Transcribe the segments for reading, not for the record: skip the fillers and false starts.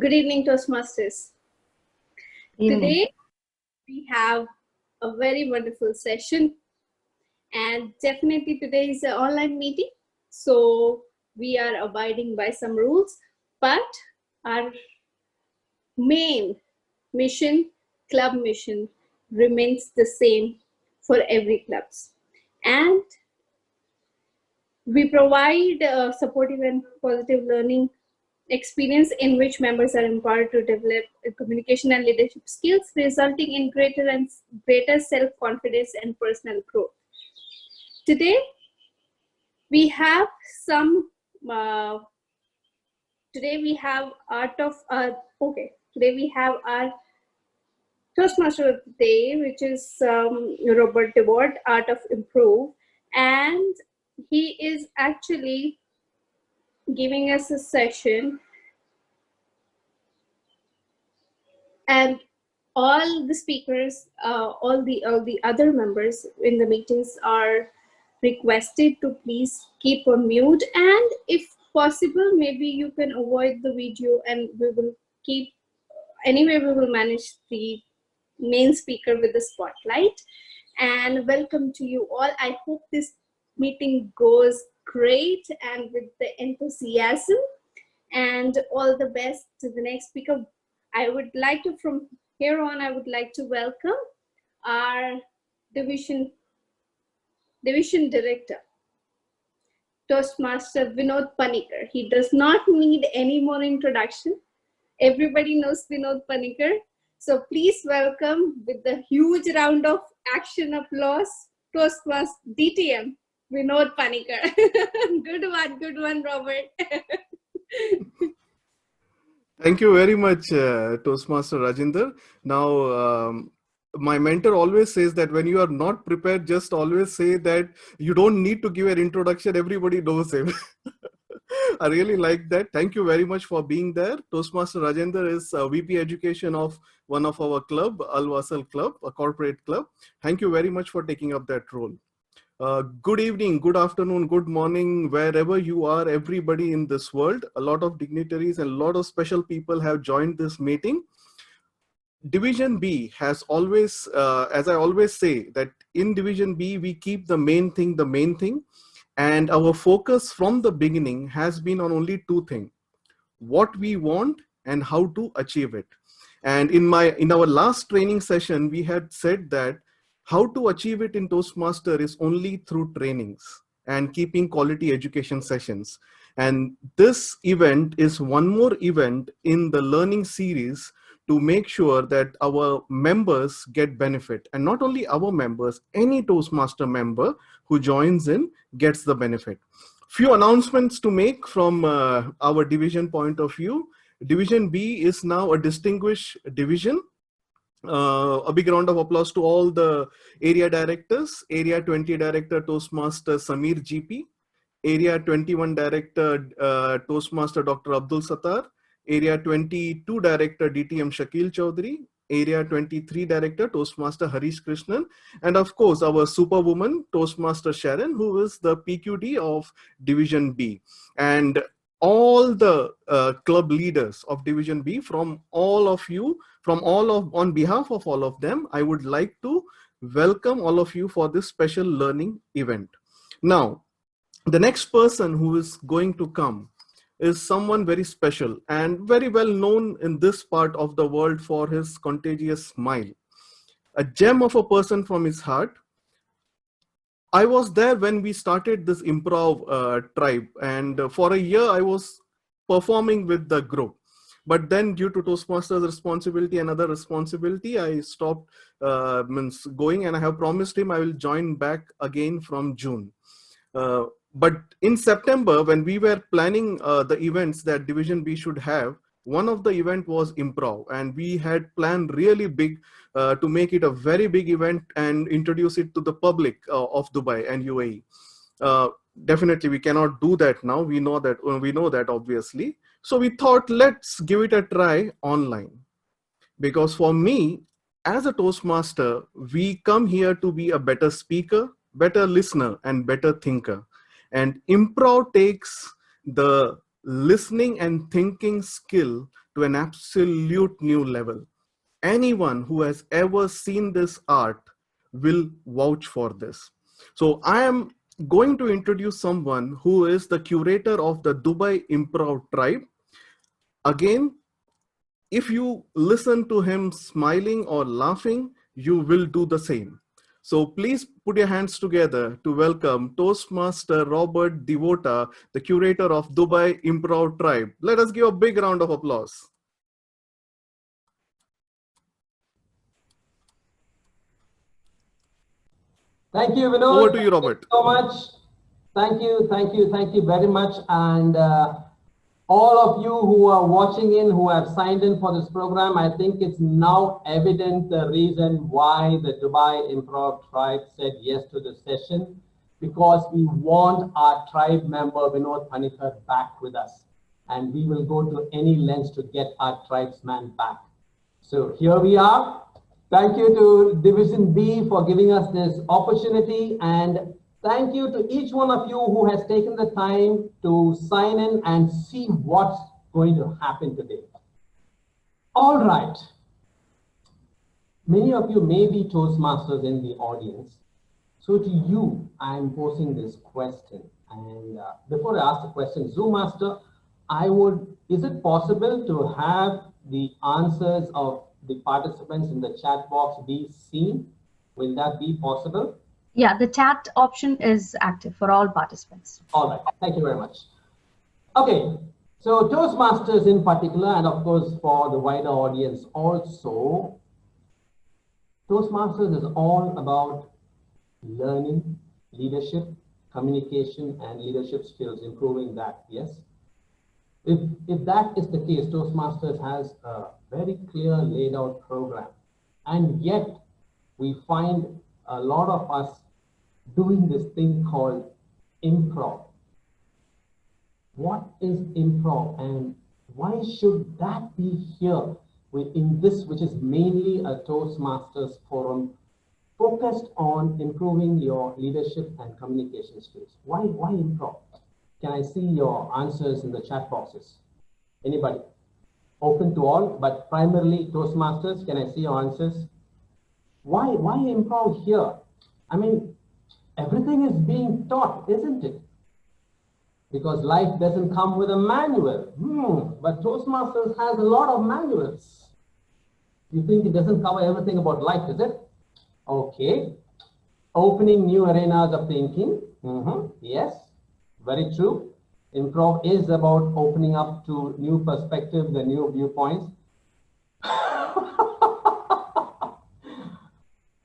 Good evening, Toastmasters. Evening. Today we have a very wonderful session, and definitely today is an online meeting, so we are abiding by some rules, but our main mission, club mission, remains the same for every clubs. And we provide supportive and positive learning experience in which members are empowered to develop communication and leadership skills, resulting in greater self-confidence and personal growth. Today, we have today we have today we have our Toastmaster of the day, which is Robert Devotta, Art of Improve, and he is actually giving us a session, and all the speakers, all the other members in the meetings are requested to please keep on mute, and if possible, maybe you can avoid the video, and we will keep, anyway, we will manage the main speaker with the spotlight. And welcome to you all. I hope this meeting goes great and with the enthusiasm, and all the best to the next speaker. I would like to, from here on, I would like to welcome our division director, Toastmaster Vinod Panikar. He does not need any more introduction. Everybody knows Vinod Panikar. So please welcome with the huge round of action applause, Toastmaster DTM, Vinod Panikar. Good one, Robert. Thank you very much, Toastmaster Rajinder. Now, my mentor always says that when you are not prepared, just always say that you don't need to give an introduction. Everybody knows him. I really like that. Thank you very much for being there. Toastmaster Rajinder is VP Education of one of our club, Al Wasal Club, a corporate club. Thank you very much for taking up that role. Good evening, good afternoon, good morning, wherever you are, everybody in this world. A lot of dignitaries and a lot of special people have joined this meeting. Division B has always, as I always say, that in Division B, we keep the main thing. And our focus from the beginning has been on only two things: what we want and how to achieve it. And in our last training session, we had said that how to achieve it in Toastmaster is only through trainings and keeping quality education sessions. And this event is one more event in the learning series to make sure that our members get benefit. And not only our members, any Toastmaster member who joins in gets the benefit. Few announcements to make from our division point of view. Division B is now a distinguished division. A big round of applause to all the area directors. Area 20 Director Toastmaster Samir GP. Area 21 Director Toastmaster Dr. Abdul Sattar. Area 22 Director DTM Shakil Chaudhary. Area 23 Director Toastmaster Harish Krishnan. And of course, our superwoman Toastmaster Sharon, who is the PQD of Division B. And all the club leaders of Division B, from all of you, on behalf of all of them, I would like to welcome all of you for this special learning event. Now, the next person who is going to come is someone very special and very well known in this part of the world for his contagious smile. A gem of a person from his heart. I was there when we started this improv tribe, and for a year I was performing with the group. But then due to Toastmasters responsibility and other responsibility, I stopped going, and I have promised him I will join back again from June. But in September, when we were planning the events that Division B should have, one of the event was improv, and we had planned really big to make it a very big event and introduce it to the public of Dubai and UAE. Definitely, we cannot do that now. We know that obviously. So we thought, let's give it a try online. Because for me, as a Toastmaster, we come here to be a better speaker, better listener, and better thinker. And improv takes the listening and thinking skill to an absolute new level. Anyone who has ever seen this art will vouch for this. So I am going to introduce someone who is the curator of the Dubai Improv Tribe. Again, if you listen to him smiling or laughing, you will do the same. So please put your hands together to welcome Toastmaster Robert Devotta, the curator of Dubai Improv Tribe. Let us give a big round of applause. Thank you, Vinod. Over to you, Robert. So much. Thank you very much. And all of you who are watching in, who have signed in for this program, I think it's now evident the reason why the Dubai Improv Tribe said yes to this session, because we want our tribe member Vinod Panikar back with us. And we will go to any lengths to get our tribesman back. So here we are. Thank you to Division B for giving us this opportunity, and thank you to each one of you who has taken the time to sign in and see what's going to happen today. All right. Many of you may be Toastmasters in the audience. So to you, I'm posing this question. And before I ask the question, Zoom Master, is it possible to have the answers of the participants in the chat box be seen? Will that be possible? Yeah, the chat option is active for all participants. All right, thank you very much. Okay, so Toastmasters in particular, and of course for the wider audience also, Toastmasters is all about learning, leadership, communication, and leadership skills, improving that, yes? If that is the case, Toastmasters has a very clear laid out program, and yet we find a lot of us doing this thing called improv. What is improv, and why should that be here in this, which is mainly a Toastmasters forum focused on improving your leadership and communication skills? Why improv? Can I see your answers in the chat boxes? Anybody? Open to all, but primarily Toastmasters. Can I see your answers? Why improv here? I mean, everything is being taught, isn't it? Because life doesn't come with a manual. But Toastmasters has a lot of manuals. You think it doesn't cover everything about life, is it? Okay. Opening new arenas of thinking. Yes. Very true. Improv is about opening up to new perspectives and new viewpoints.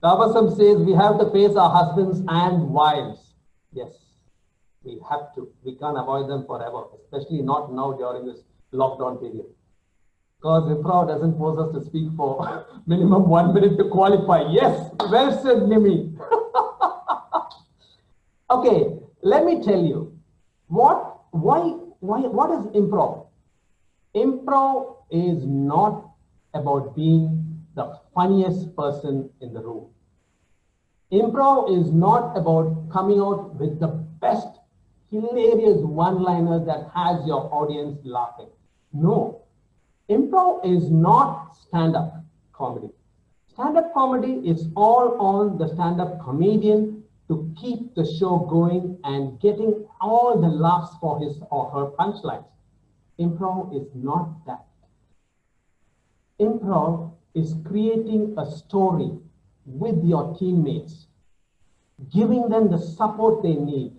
Tabasam says we have to face our husbands and wives. Yes, we have to. We can't avoid them forever, especially not now during this lockdown period. Because improv doesn't force us to speak for minimum 1 minute to qualify. Yes, well said, Nimi. Okay, let me tell you. What is improv? Improv is not about being the funniest person in the room. Improv is not about coming out with the best hilarious one-liner that has your audience laughing. No, improv is not stand-up comedy. Stand-up comedy is all on the stand-up comedian to keep the show going and getting all the laughs for his or her punchlines. Improv is not that. Improv is creating a story with your teammates, giving them the support they need,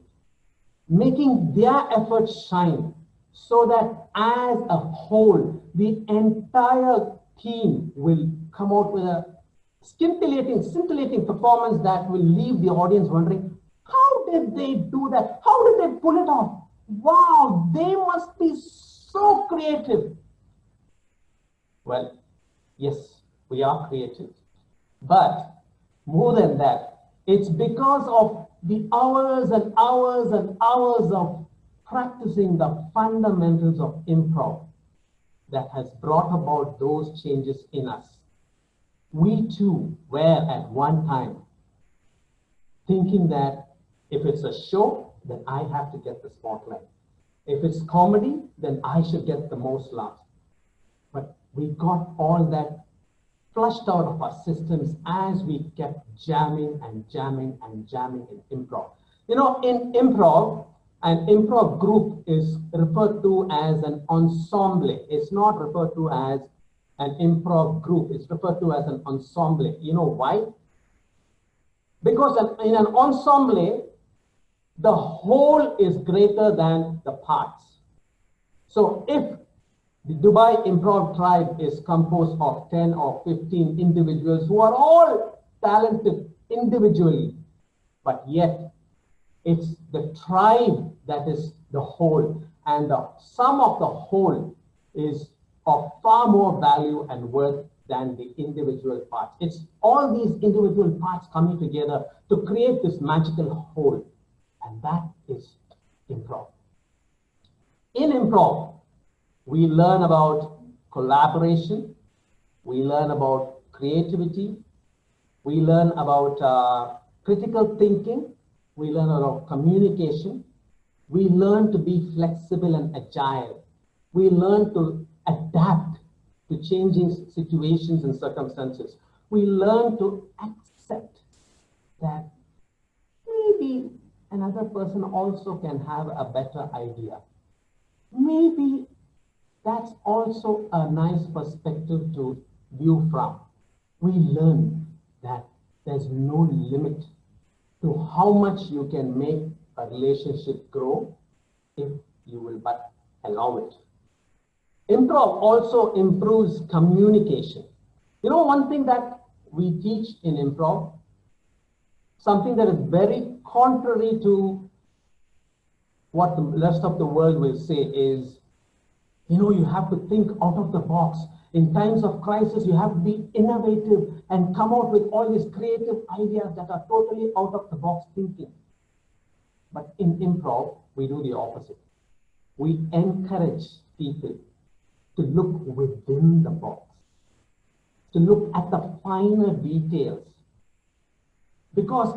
making their efforts shine, so that as a whole, the entire team will come out with a scintillating performance that will leave the audience wondering, how did they do that? How did they pull it off? Wow, they must be so creative. Well, yes, we are creative. But more than that, it's because of the hours and hours and hours of practicing the fundamentals of improv that has brought about those changes in us. We too were at one time thinking that if it's a show, then I have to get the spotlight. If it's comedy, then I should get the most laughs. But we got all that flushed out of our systems as we kept jamming and jamming and jamming in improv. You know, in improv, an improv group is referred to as an ensemble. It's not referred to as an improv group. It's referred to as an ensemble. You know why? Because in an ensemble, the whole is greater than the parts. So if the Dubai Improv Tribe is composed of 10 or 15 individuals who are all talented individually, but yet it's the tribe that is the whole, and the sum of the whole is of far more value and worth than the individual parts. It's all these individual parts coming together to create this magical whole, and that is improv. In improv, we learn about collaboration, we learn about creativity, we learn about critical thinking, we learn about communication, we learn to be flexible and agile, we learn to adapt to changing situations and circumstances. We learn to accept that maybe another person also can have a better idea. Maybe that's also a nice perspective to view from. We learn that there's no limit to how much you can make a relationship grow if you will but allow it. Improv also improves communication. You know, one thing that we teach in improv, something that is very contrary to what the rest of the world will say is, you know, you have to think out of the box. In times of crisis, you have to be innovative and come out with all these creative ideas that are totally out of the box thinking. But in improv, we do the opposite. We encourage people to look within the box, to look at the finer details. Because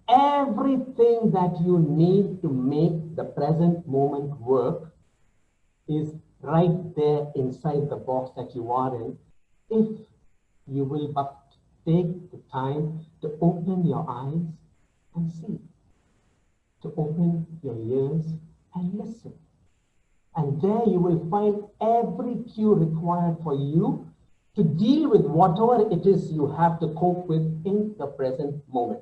everything that you need to make the present moment work is right there inside the box that you are in, if you will but take the time to open your eyes and see, to open your ears and listen. And there you will find every cue required for you to deal with whatever it is you have to cope with in the present moment.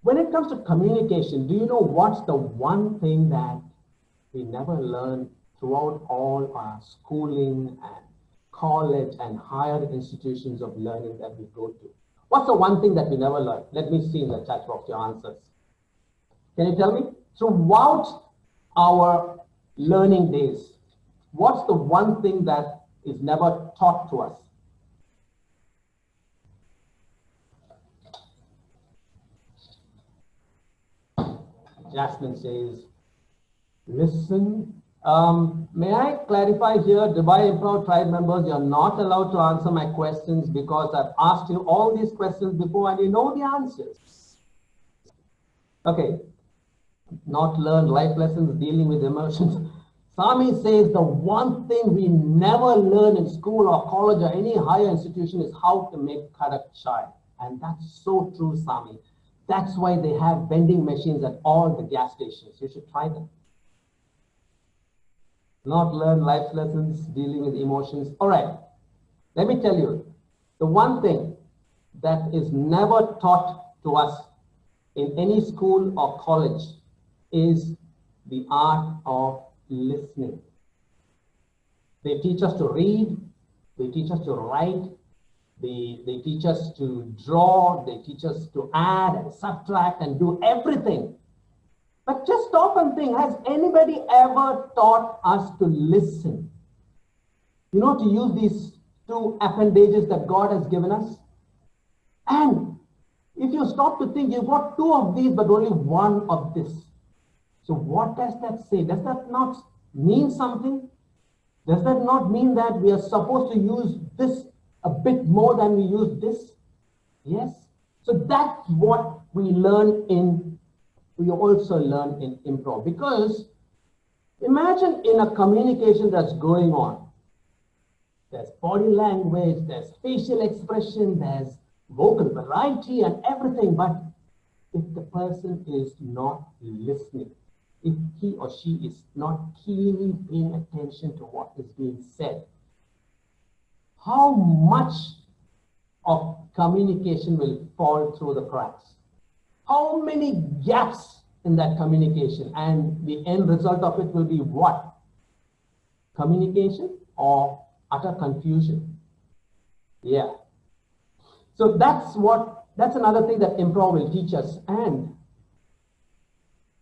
When it comes to communication, do you know what's the one thing that we never learn throughout all our schooling and college and higher institutions of learning that we go to? What's the one thing that we never learn? Let me see in the chat box your answers. Can you tell me? Throughout our learning days, what's the one thing that is never taught to us? Jasmine says, listen. May I clarify here, Dubai Improv Tribe members, you're not allowed to answer my questions because I've asked you all these questions before and you know the answers. Okay, not learned life lessons dealing with emotions. Sami says the one thing we never learn in school or college or any higher institution is how to make karak chai. And that's so true, Sami. That's why they have vending machines at all the gas stations. You should try them. Not learn life lessons dealing with emotions. All right, let me tell you, the one thing that is never taught to us in any school or college is the art of listening. They teach us to read, they teach us to write, they teach us to draw, they teach us to add and subtract and do everything. But just stop and think, has anybody ever taught us to listen? You know, to use these two appendages that God has given us? And if you stop to think, you've got two of these, but only one of this. So what does that say? Does that not mean something? Does that not mean that we are supposed to use this a bit more than we use this? Yes. So that's what we also learn in improv. Because imagine in a communication that's going on, there's body language, there's facial expression, there's vocal variety and everything. But if the person is not listening, if he or she is not keenly paying attention to what is being said, how much of communication will fall through the cracks? How many gaps in that communication? And the end result of it will be what? Communication or utter confusion? Yeah. So that's another thing that improv will teach us. And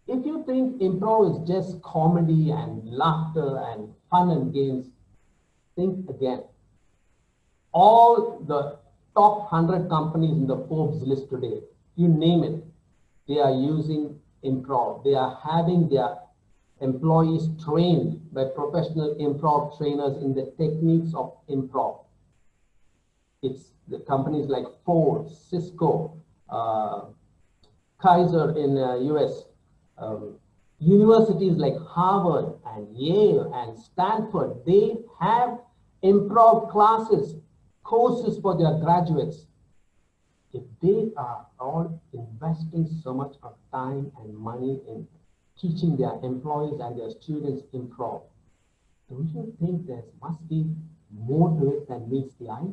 if you think improv is just comedy and laughter and fun and games, think again. All the top 100 companies in the Forbes list today, you name it, they are using improv. They are having their employees trained by professional improv trainers in the techniques of improv. It's the companies like Ford, Cisco, Kaiser in US, universities like Harvard and Yale and Stanford, they have improv classes, courses for their graduates. If they are all investing so much of time and money in teaching their employees and their students improv, don't you think there must be more to it than meets the eye?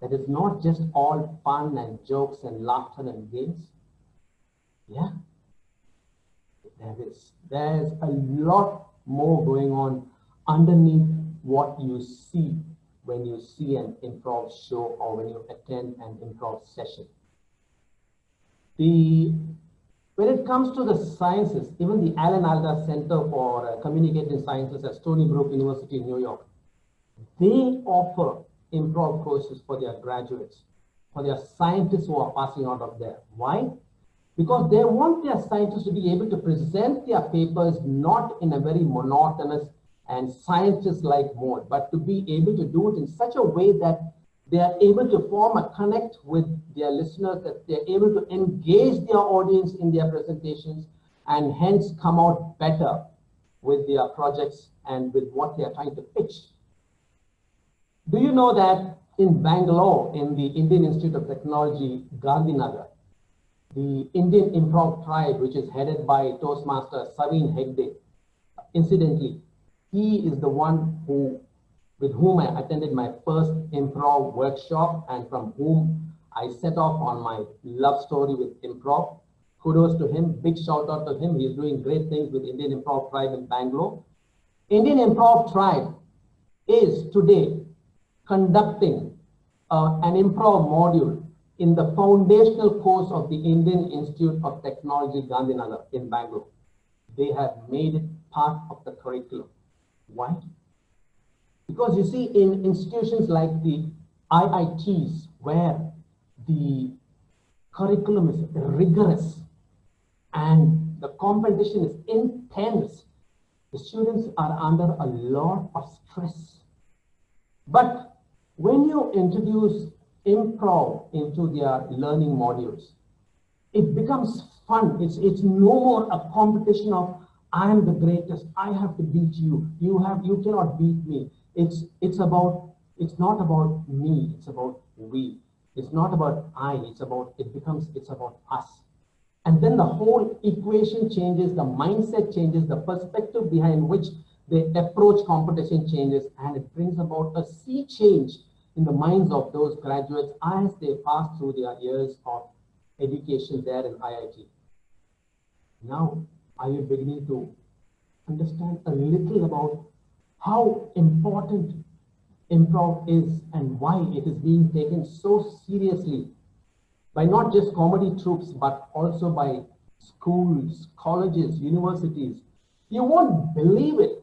That is not just all fun and jokes and laughter and games. Yeah, there's a lot more going on underneath what you see when you see an improv show or when you attend an improv session. When it comes to the sciences, even the Alan Alda Center for Communicating Sciences at Stony Brook University in New York, they offer improv courses for their graduates, for their scientists who are passing out of there. Why? Because they want their scientists to be able to present their papers not in a very monotonous and scientist-like mode, but to be able to do it in such a way that they are able to form a connect with their listeners, that they're able to engage their audience in their presentations and hence come out better with their projects and with what they are trying to pitch. Do you know that in Bangalore, in the Indian Institute of Technology, Gandhinagar, the Indian Improv Tribe, which is headed by Toastmaster Saveen Hegde, incidentally, he is the one with whom I attended my first improv workshop and from whom I set off on my love story with improv. Kudos to him, big shout out to him. He's doing great things with Indian Improv Tribe in Bangalore. Indian Improv Tribe is today conducting an improv module in the foundational course of the Indian Institute of Technology, Gandhinagar in Bangalore. They have made it part of the curriculum. Why? Because you see, in institutions like the IITs, where the curriculum is rigorous and the competition is intense, the students are under a lot of stress. But when you introduce improv into their learning modules, it becomes fun. It's no more a competition of I am the greatest, I have to beat you, you cannot beat me. It's not about me, it's about we. It's not about it's about us. And then the whole equation changes, the mindset changes, the perspective behind which they approach competition changes, and it brings about a sea change in the minds of those graduates as they pass through their years of education there in IIT. Now, are you beginning to understand a little about how important improv is and why it is being taken so seriously by not just comedy troupes, but also by schools, colleges, universities? You won't believe it.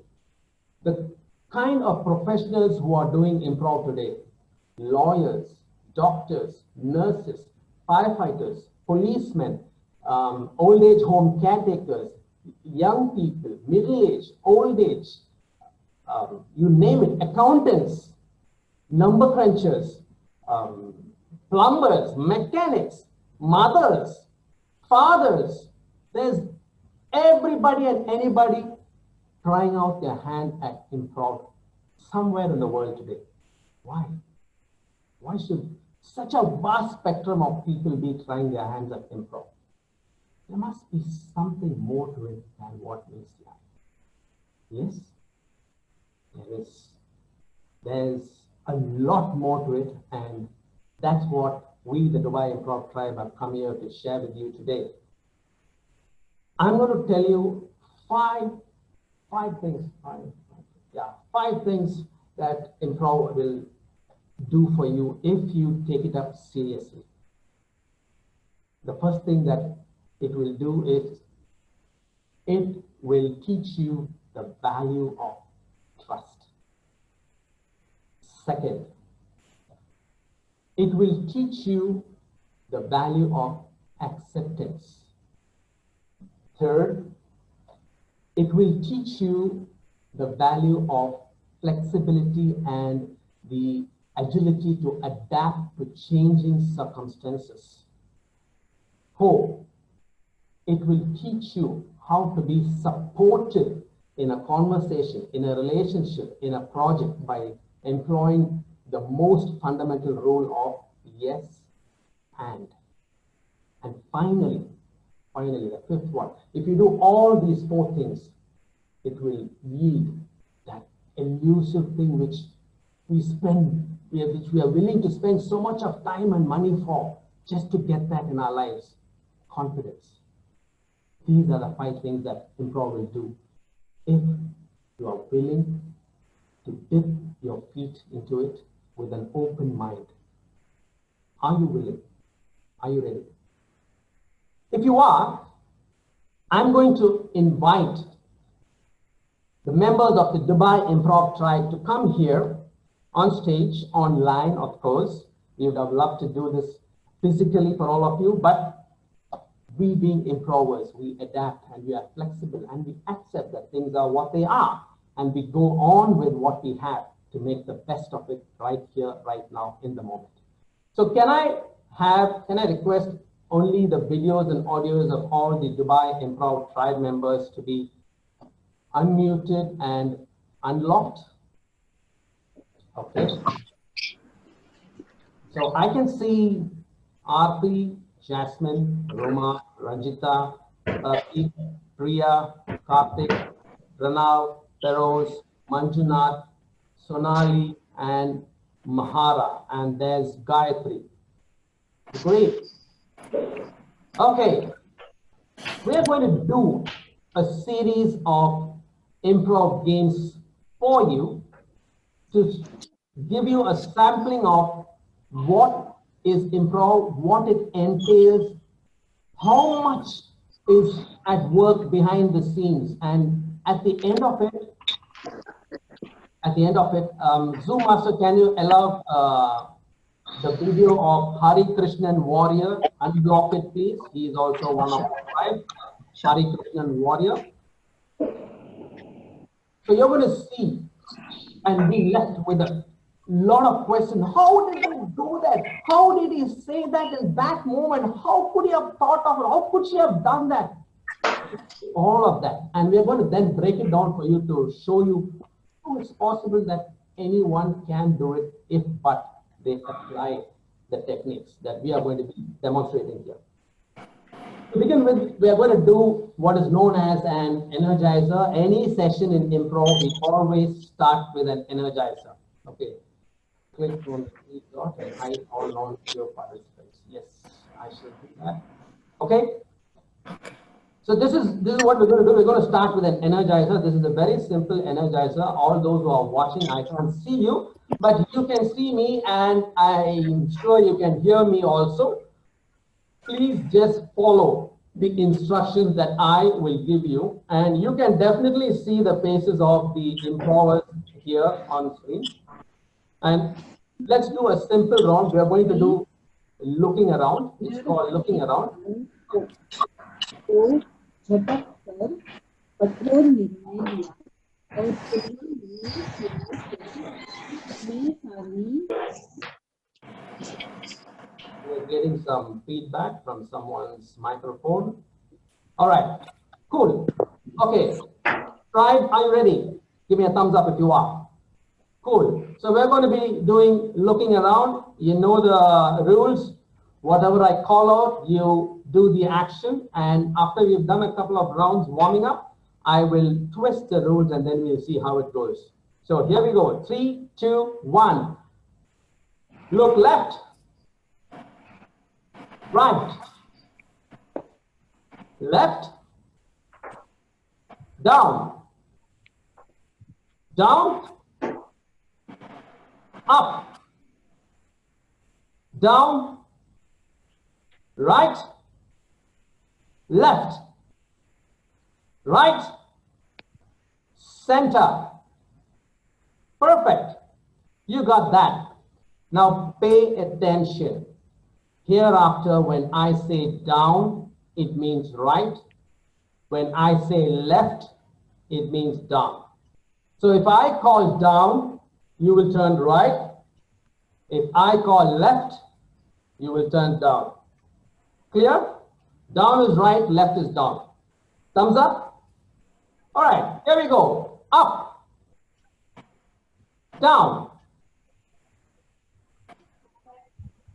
The kind of professionals who are doing improv today: lawyers, doctors, nurses, firefighters, policemen, old age home caretakers, young people, middle age, old age, you name it, accountants, number crunchers, plumbers, mechanics, mothers, fathers. There's everybody and anybody trying out their hand at improv somewhere in the world today. Why? Why should such a vast spectrum of people be trying their hands at improv? There must be something more to it than what meets the eye. Yes, there is. There's a lot more to it, and that's what we, the Dubai Improv Tribe, have come here to share with you today. I'm going to tell you five things that improv will do for you if you take it up seriously. The first thing that it will do is it will teach you the value of trust. Second, it will teach you the value of acceptance. Third, it will teach you the value of flexibility and the agility to adapt to changing circumstances. Four, it will teach you how to be supportive in a conversation, in a relationship, in a project by employing the most fundamental rule of yes and. And finally, the fifth one, if you do all these four things, it will yield that elusive thing which we are willing to spend so much of time and money for just to get that in our lives, confidence. These are the five things that improv will do if you are willing to dip your feet into it with an open mind. Are you willing? Are you ready? If you are, I'm going to invite the members of the Dubai Improv Tribe to come here on stage, online, of course. We would have loved to do this physically for all of you, but we being improvers, we adapt and we are flexible and we accept that things are what they are, and we go on with what we have to make the best of it right here, right now, in the moment. So can I request only the videos and audios of all the Dubai Improv Tribe members to be unmuted and unlocked? Okay. So I can see Aarti, Jasmine, Roma, Ranjita, Priya, Karthik, Pranav, Feroz, Manjunath, Sonali, and Mahara. And there's Gayatri. Great. Okay. We're going to do a series of improv games for you to give you a sampling of what is improv, what it entails, how much is at work behind the scenes, and at the end of it, Zoom Master, can you allow the video of Hari Krishnan Warrior? Unblock it, please. He is also one of the five. Hari Krishnan Warrior. So you're going to see and be left with a lot of questions. How did he do that? How did he say that in that moment? How could he have thought of it? How could she have done that? All of that. And we're going to then break it down for you to show you how it's possible that anyone can do it if but they apply the techniques that we are going to be demonstrating here. To begin with, we are going to do what is known as an energizer. Any session in improv, we always start with an energizer. Okay. Click on the three dot and hide all non-video participants. Yes, I should do that. Okay. So this is what we're going to do. We're going to start with an energizer. This is a very simple energizer. All those who are watching, I can't see you, but you can see me, and I'm sure you can hear me also. Please just follow the instructions that I will give you, and you can definitely see the faces of the improvers here on screen. And let's do a simple round. We are going to do looking around. It's called looking around. We're getting some feedback from someone's microphone. All right, cool. Okay, Tribe, are you ready? Give me a thumbs up if you are. Cool. So we're going to be looking around. You know the rules. Whatever I call out, you do the action. And after we've done a couple of rounds warming up, I will twist the rules and then we'll see how it goes. So here we go. 3, 2, 1. Look left, right, left, down, down, up, down, right, left, right, center. Perfect. You got that. Now pay attention. Hereafter, when I say down, it means right. When I say left, it means down. So if I call down, you will turn right. If I call left, you will turn down. Clear? Down is right, left is down. Thumbs up? All right, here we go. Up, down.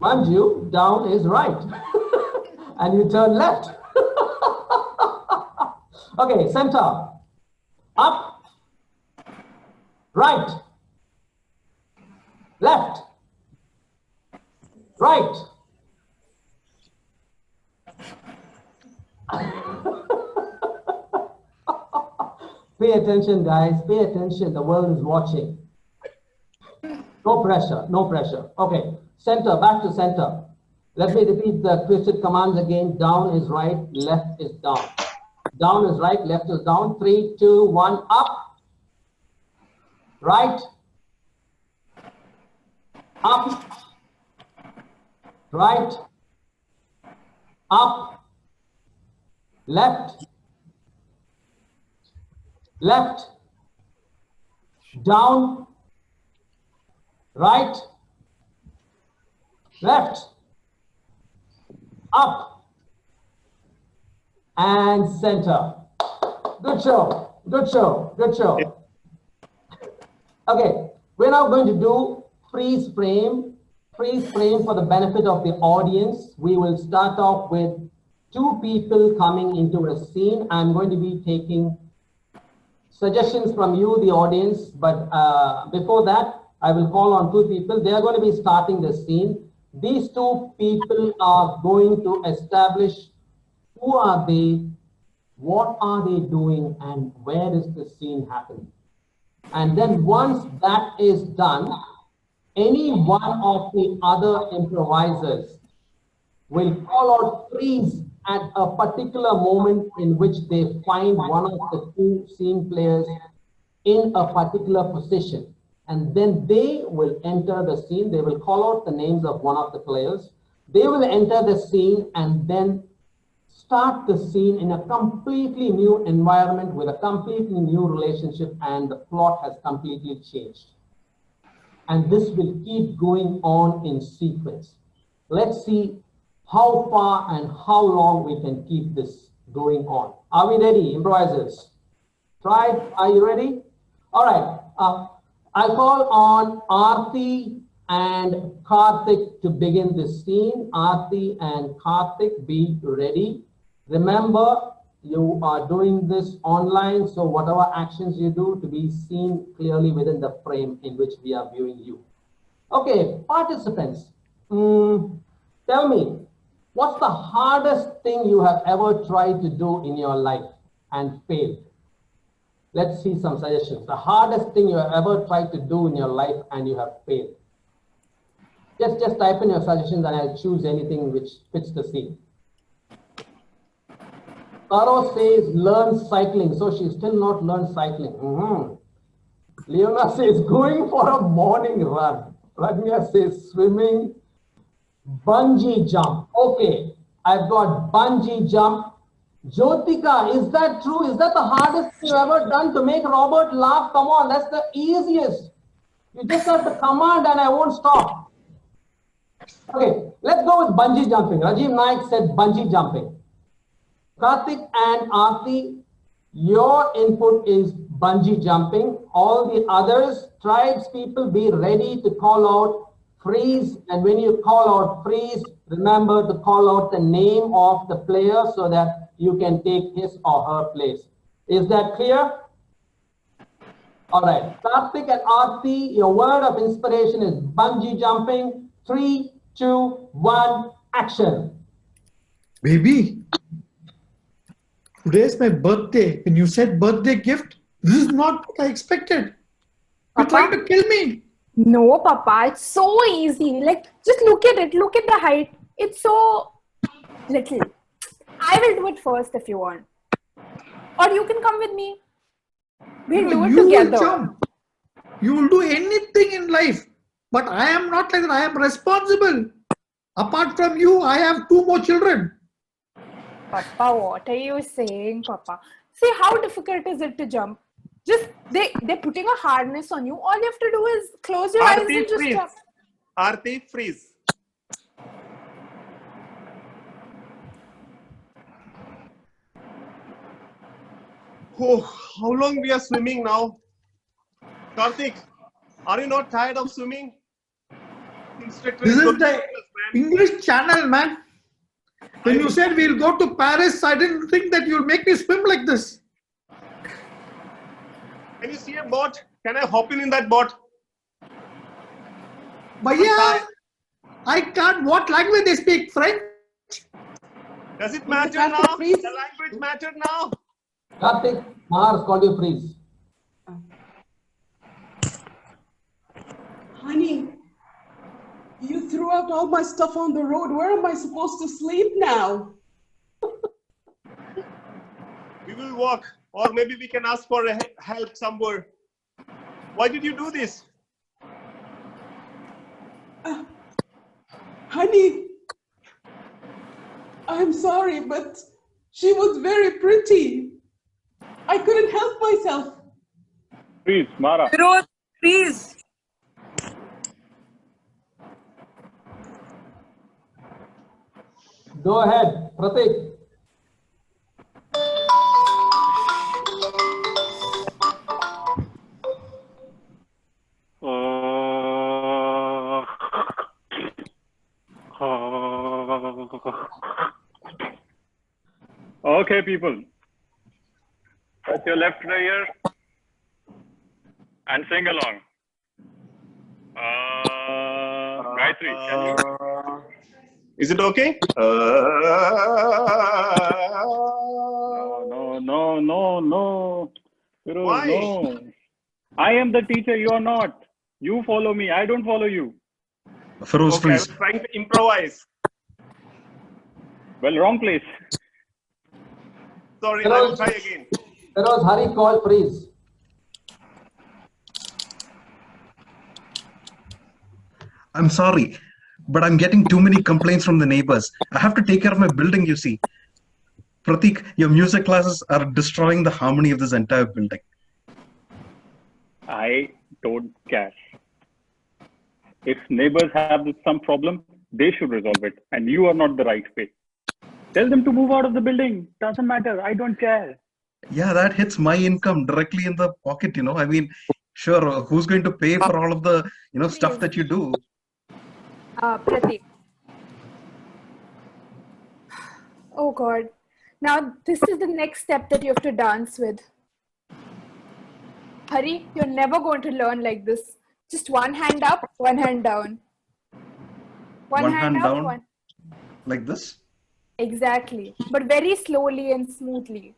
Mind you, down is right. And you turn left. Okay, center. Up, right, left, right. Pay attention, guys. Pay attention. The world is watching. No pressure. No pressure. Okay. Center. Back to center. Let me repeat the twisted commands again. Down is right. Left is down. Down is right. Left is down. 3, 2, 1. Up. Right. Up. Right. Up. Left. Left, down, right, left, up, and center. Good show, good show, good show. Okay, we're now going to do freeze frame for the benefit of the audience. We will start off with 2 people coming into a scene. I'm going to be taking suggestions from you, the audience, but before that, I will call on 2 people. They are going to be starting the scene. These 2 people are going to establish who are they, what are they doing, and where is the scene happening. And then once that is done, any one of the other improvisers will call out freeze at a particular moment in which they find one of the 2 scene players in a particular position. And then they will enter the scene. They will call out the names of one of the players. They will enter the scene and then start the scene in a completely new environment with a completely new relationship, and the plot has completely changed. And this will keep going on in sequence. Let's see how far and how long we can keep this going on. Are we ready, improvisers? Try it. Are you ready? All right. I'll call on Aarti and Karthik to begin this scene. Aarti and Karthik, be ready. Remember, you are doing this online, so whatever actions you do to be seen clearly within the frame in which we are viewing you. Okay, participants, tell me, what's the hardest thing you have ever tried to do in your life and failed? Let's see some suggestions. The hardest thing you have ever tried to do in your life and you have failed. Just type in your suggestions and I'll choose anything which fits the scene. Taro says learn cycling. So she's still not learned cycling. Leona says going for a morning run. Ragnia says swimming. Bungee jump. Okay, I've got bungee jump. Jyotika, is that true? Is that the hardest thing you've ever done to make Robert laugh? Come on, that's the easiest. You just have to command and I won't stop. Okay, let's go with bungee jumping. Rajiv Naik said bungee jumping. Karthik and Aarti, your input is bungee jumping. all the others, tribes people, be ready to call out freeze. And when you call out freeze, remember to call out the name of the player so that you can take his or her place. Is that clear? All right. Karthik and Aarti, your word of inspiration is bungee jumping. 3, 2, 1, action. Baby, today's my birthday. When you said birthday gift, this is not what I expected. You're trying to kill me. No, Papa, it's so easy. Like, just look at it. Look at the height. It's so little. I will do it first if you want. Or you can come with me. We'll do it you together. will jump. You will do anything in life. But I am not like that. I am responsible. Apart from you, I have 2 more children. Papa, what are you saying, Papa? See, how difficult is it to jump? Just, they're putting a harness on you. All you have to do is close your eyes and just jump. Aarti, freeze. Oh, how long we are swimming now? Karthik, are you not tired of swimming? Instructor This is going to the help us, man. English channel, man. When you said we'll go to Paris, I didn't think that you'll make me swim like this. Can you see a boat? Can I hop in that boat? But yeah, I can't. What language they speak? French? Does it matter now? The language matter now? Karthik, Mars called you freeze. Honey, you threw out all my stuff on the road. Where am I supposed to sleep now? We will walk, or maybe we can ask for help somewhere. Why did you do this? Honey, I'm sorry, but she was very pretty. I couldn't help myself. Please, Mara. Please. Go ahead, Pratik. Okay, people. Put your left ear and sing along. Gayatri, can you? Is it okay? No. Firoz, Why? no. I am the teacher, you are not. You follow me, I don't follow you. Feroz, Okay, I was trying to improvise. Well, wrong place. Sorry, I will try again. Feroz, Hari called freeze. I'm sorry, but I'm getting too many complaints from the neighbors. I have to take care of my building, you see. Pratik, your music classes are destroying the harmony of this entire building. I don't care. If neighbors have some problem, they should resolve it. And you are not the right way. Tell them to move out of the building. Doesn't matter. I don't care. Yeah, that hits my income directly in the pocket, you know. I mean, sure, who's going to pay for all of the, stuff that you do? Pratik. Oh God. Now this is the next step that you have to dance with. Hari, you're never going to learn like this. Just one hand up, one hand down. One hand up, down, one. like this? Exactly. But very slowly and smoothly.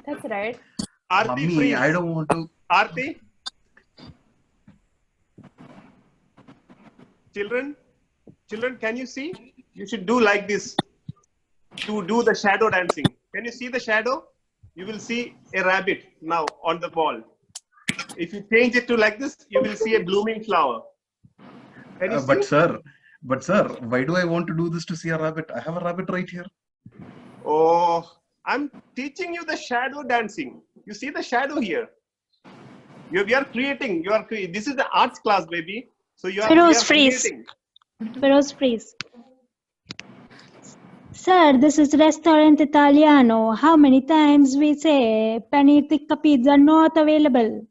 That's right. Aarti, Mummy, freeze. I don't want to. Aarti? Children, can you see? You should do like this to do the shadow dancing. Can you see the shadow? You will see a rabbit now on the wall. If you change it to like this, you will see a blooming flower. Can you see? But sir, why do I want to do this to see a rabbit? I have a rabbit right here. Oh, I'm teaching you the shadow dancing. You see the shadow here. We are creating. This is the arts class, baby. So you are creating. Feroz, freeze. Sir, this is restaurant Italiano. How many times we say paneer tikka pizza not available?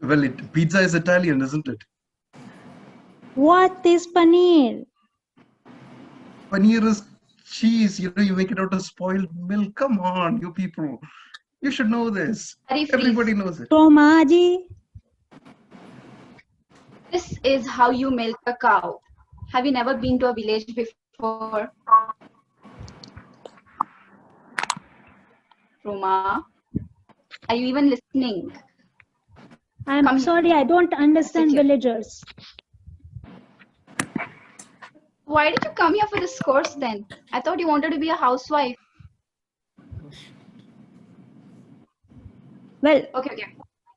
Well, pizza is Italian, isn't it? What is paneer? Paneer is cheese. You know, you make it out of spoiled milk. Come on, you people. You should know this. Everybody knows it. Tomaji. This is how you milk a cow. Have you never been to a village before? Roma, are you even listening? I'm sorry, I don't understand villagers. Why did you come here for this course then? I thought you wanted to be a housewife. Well, okay.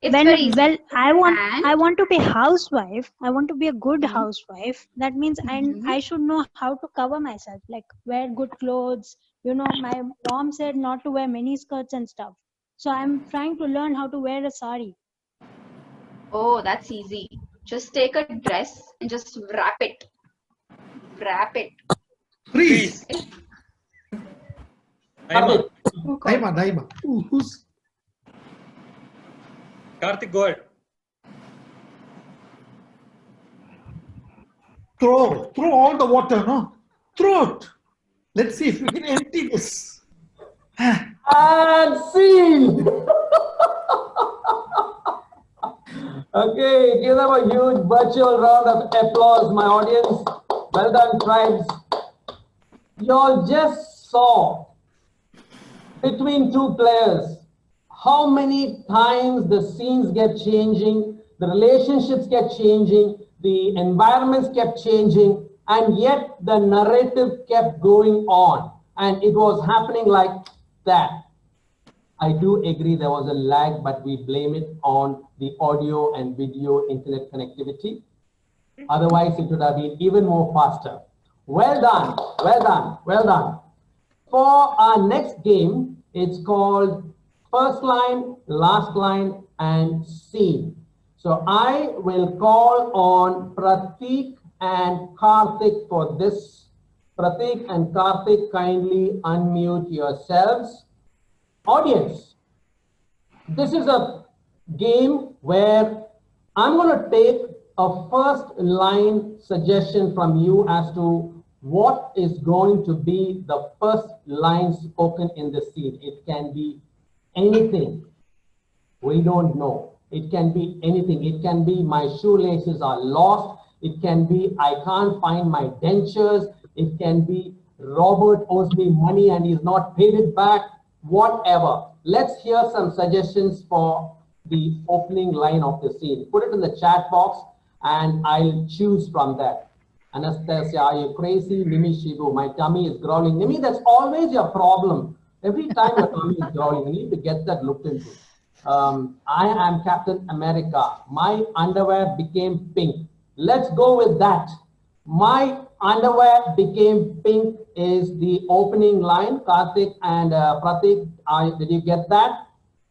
It's very easy. Well, I want to be housewife. I want to be a good housewife. That means I should know how to cover myself, like wear good clothes. You know, my mom said not to wear mini skirts and stuff. So I'm trying to learn how to wear a sari. Oh, that's easy. Just take a dress and just wrap it. Wrap it. Freeze. Daima. Who's? Karthik, go ahead. Throw all the water, no? Throw it. Let's see if we can empty this. And scene. Okay, give them a huge virtual round of applause, my audience. Well done, tribes. You all just saw between two players how many times the scenes get changing, the relationships get changing, the environments kept changing, and yet the narrative kept going on. And it was happening like that. I do agree there was a lag, but we blame it on the audio and video internet connectivity. Otherwise, it would have been even more faster. Well done, well done, well done. For our next game, it's called First Line, Last Line, and Scene. So I will call on Pratik and Karthik for this. Pratik and Karthik, kindly unmute yourselves. Audience, this is a game where I'm going to take a first line suggestion from you as to what is going to be the first line spoken in the scene. It can be anything. We don't know. It can be anything. It can be my shoelaces are lost. It can be I can't find my dentures. It can be Robert owes me money and he's not paid it back. Whatever. Let's hear some suggestions for the opening line of the scene. Put it in the chat box and I'll choose from that. Anastasia, are you crazy? Nimi Shibu, my tummy is growling. Nimi, that's always your problem. Every time your tummy is growling, you need to get that looked into. I am Captain America. My underwear became pink. Let's go with that. My underwear became pink is the opening line. Karthik and Pratik, did you get that?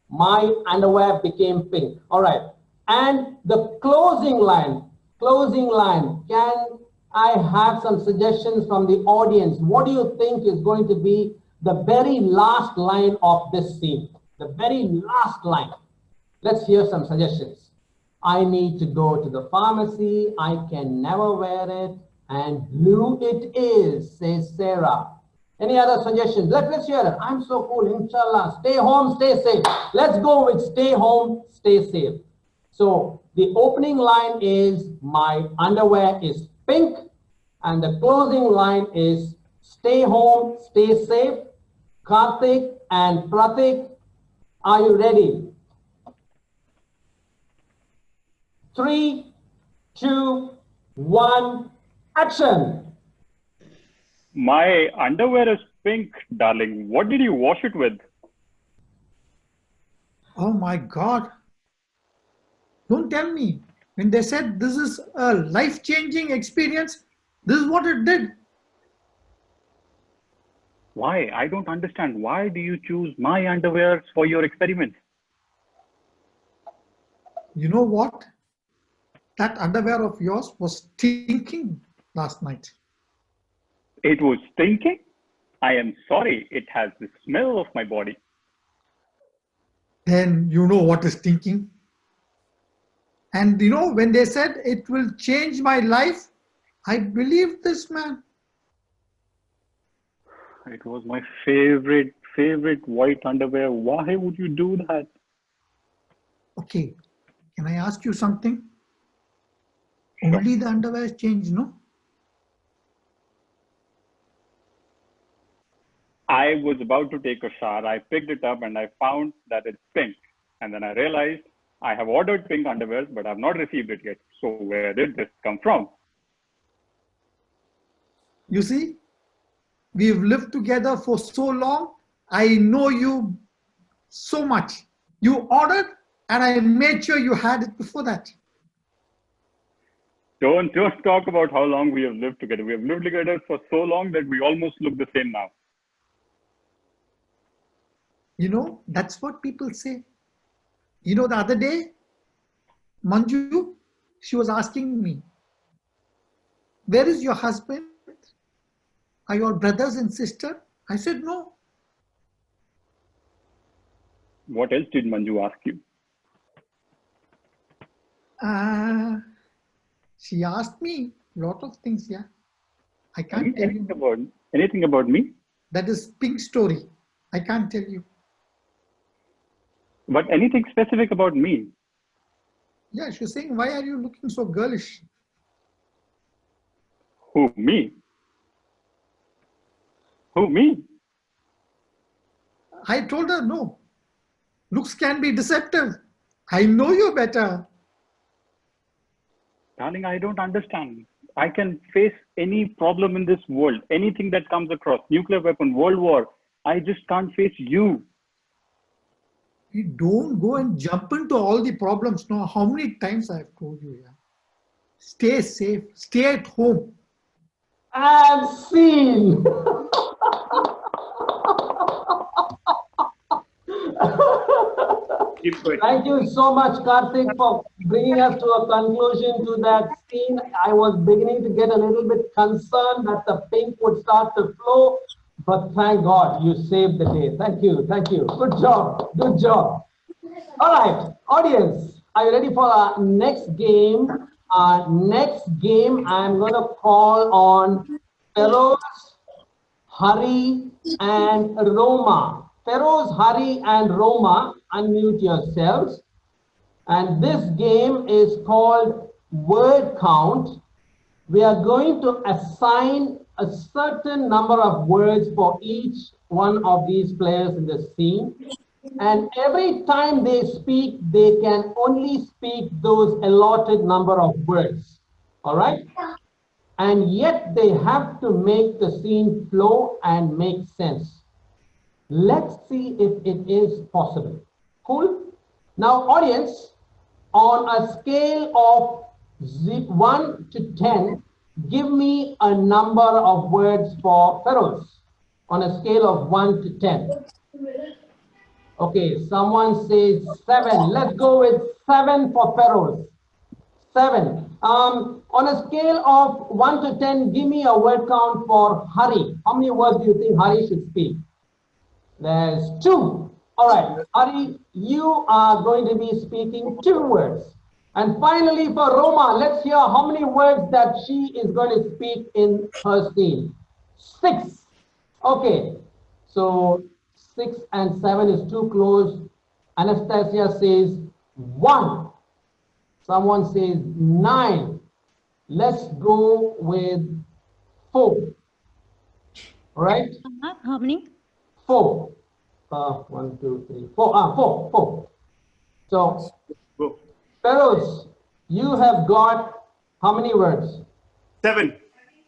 My underwear became pink. All right. And the closing line, can I have some suggestions from the audience? What do you think is going to be the very last line of this scene? The very last line. Let's hear some suggestions. I need to go to the pharmacy. I can never wear it. And blue it is, says Sarah. Any other suggestions? Let's hear it. I'm so cool. Inshallah. Stay home, stay safe. Let's go with stay home, stay safe. So the opening line is my underwear is pink. And the closing line is stay home, stay safe. Karthik and Pratik, are you ready? 3, 2, 1, action. My underwear is pink, darling. What did you wash it with? Oh my God. Don't tell me. When they said this is a life-changing experience, this is what it did. Why? I don't understand. Why do you choose my underwear for your experiments? You know what? That underwear of yours was stinking last night. It was stinking? I am sorry. It has the smell of my body. Then you know what is stinking? And you know, when they said it will change my life, I believed this man. It was my favorite white underwear. Why would you do that? Okay, can I ask you something? Sure. Only the underwear has changed, no? I was about to take a shower. I picked it up and I found that it's pink. And then I realized I have ordered pink underwear, but I've not received it yet. So where did this come from? You see, we've lived together for so long. I know you so much. You ordered and I made sure you had it before that. Don't talk about how long we have lived together. We have lived together for so long that we almost look the same now. You know, that's what people say. You know, the other day, Manju, she was asking me, where is your husband? Are your brothers and sister? I said, no. What else did Manju ask you? She asked me a lot of things, yeah. I can't tell you. Anything about me? That is pink story. I can't tell you. But anything specific about me? Yeah, she's saying, why are you looking so girlish? Who, me? Who, me? I told her, no. Looks can be deceptive. I know you better. Darling, I don't understand. I can face any problem in this world, anything that comes across, nuclear weapon, world war. I just can't face you. You don't go and jump into all the problems. No, how many times I have told you, yeah. Stay safe. Stay at home. And scene. Thank you so much, Karthik, for bringing us to a conclusion to that scene. I was beginning to get a little bit concerned that the pink would start to flow, but thank God you saved the day. Thank you. Thank you. Good job. Good job. All right, audience, are you ready for our next game? Next game, I'm going to call on Feroz, Hari, and Roma. Feroz, Hari, and Roma, unmute yourselves. And this game is called Word Count. We are going to assign a certain number of words for each one of these players in the scene. And every time they speak, they can only speak those allotted number of words. All right? And yet they have to make the scene flow and make sense. Let's see if it is possible. Cool? Now, audience, on a scale of 1 to 10, give me a number of words for Feroz. On a scale of 1 to 10. Okay, someone says 7. Let's go with 7 for Feroz. 7. On a scale of 1 to 10, give me a word count for Hari. How many words do you think Hari should speak? There's 2. All right, Hari, you are going to be speaking 2 words. And finally for Roma, let's hear how many words that she is going to speak in her scene. 6. Okay, so 6 and 7 is too close. Anastasia says 1. Someone says 9. Let's go with 4. All right? How many? 4. 1, 2, 3, 4. 4. So, Feroz, you have got how many words? 7.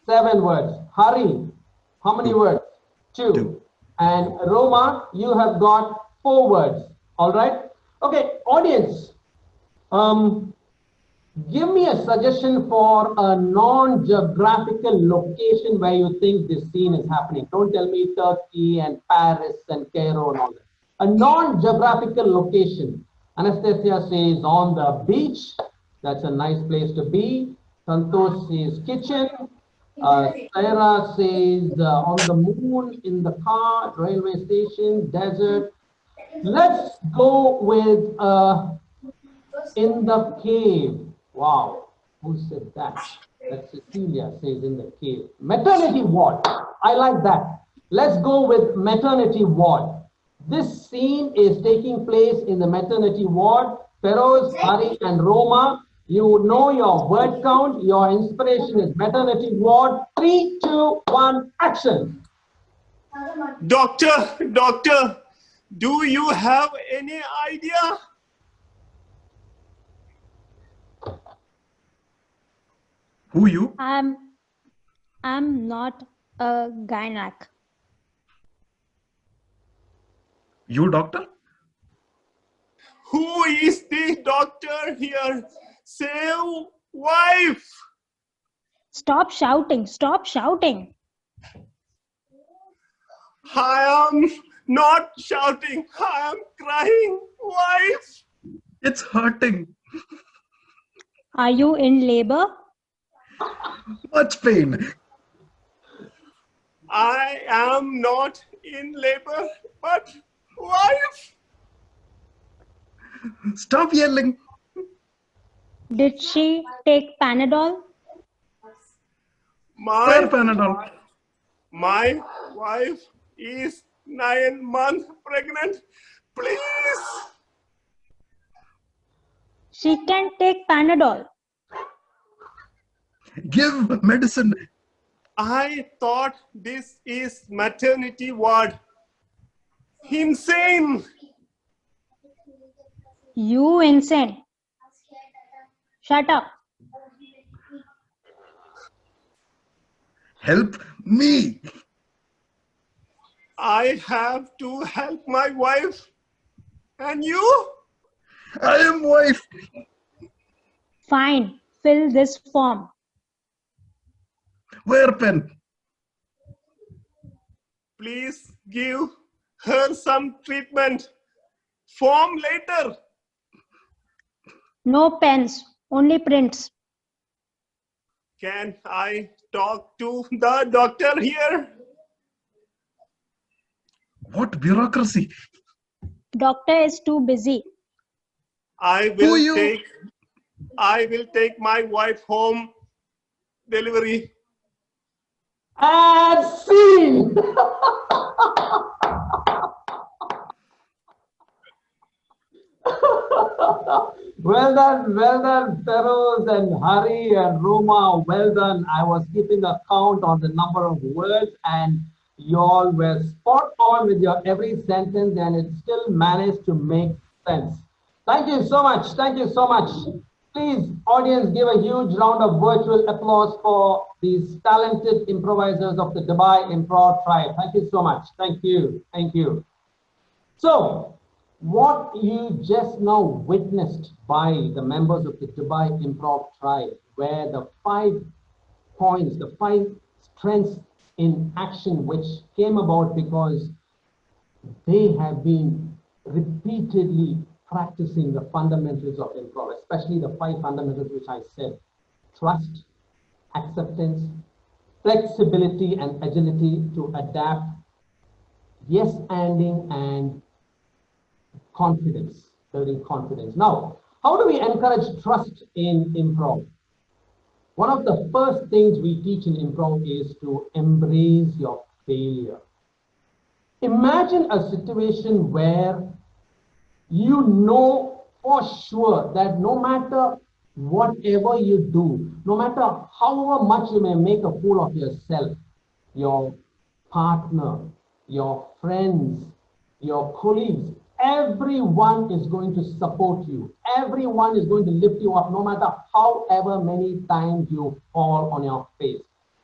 7 words. Hari, how many words? 2. And Roma, you have got 4 words. All right? Okay, audience, give me a suggestion for a non-geographical location where you think this scene is happening. Don't tell me Turkey and Paris and Cairo and all that. A non-geographical location. Anastasia says on the beach. That's a nice place to be. Santosh says kitchen. Sarah says on the moon, in the car, railway station, desert. Let's go with in the cave. Wow, who said that? That Cecilia says in the cave. Maternity ward. I like that. Let's go with maternity ward. This scene is taking place in the maternity ward. Feroz, Hari, and Roma, you know your word count. Your inspiration is maternity ward. 3, 2, 1, action. Doctor, do you have any idea? Who you? I'm not a gynac. You doctor? Who is the doctor here? Save wife. Stop shouting. Stop shouting. I am not shouting. I am crying. Wife. It's hurting. Are you in labor? Much pain. I am not in labor, but wife. Stop yelling. Did she take Panadol? Where Panadol? My wife is 9 months pregnant. Please. She can take Panadol. Give medicine. I thought this is maternity ward. Insane. You insane. Shut up. Help me. I have to help my wife. And you? I am wife. Fine. Fill this form. Where pen? Please give her some treatment. Form later. No pens. Only prints. Can I talk to the doctor here? What bureaucracy? Doctor is too busy. I will take my wife home. Delivery. And scene. Well done, Feroz and Hari and Roma. Well done. I was keeping a count on the number of words, and you all were spot on with your every sentence, and it still managed to make sense. Thank you so much. Thank you so much. Please, audience, give a huge round of virtual applause for these talented improvisers of the Dubai Improv Tribe. Thank you so much. Thank you. Thank you. So, what you just now witnessed by the members of the Dubai Improv Tribe were the 5 points, the 5 strengths in action which came about because they have been repeatedly practicing the fundamentals of improv, especially the 5 fundamentals which I said: trust, acceptance, flexibility and agility to adapt, yes-anding, and confidence, building confidence. Now, how do we encourage trust in improv? One of the first things we teach in improv is to embrace your failure. Imagine a situation where you know for sure that no matter whatever you do, no matter however much you may make a fool of yourself, your partner, your friends, your colleagues, everyone is going to support you. Everyone is going to lift you up, no matter however many times you fall on your face.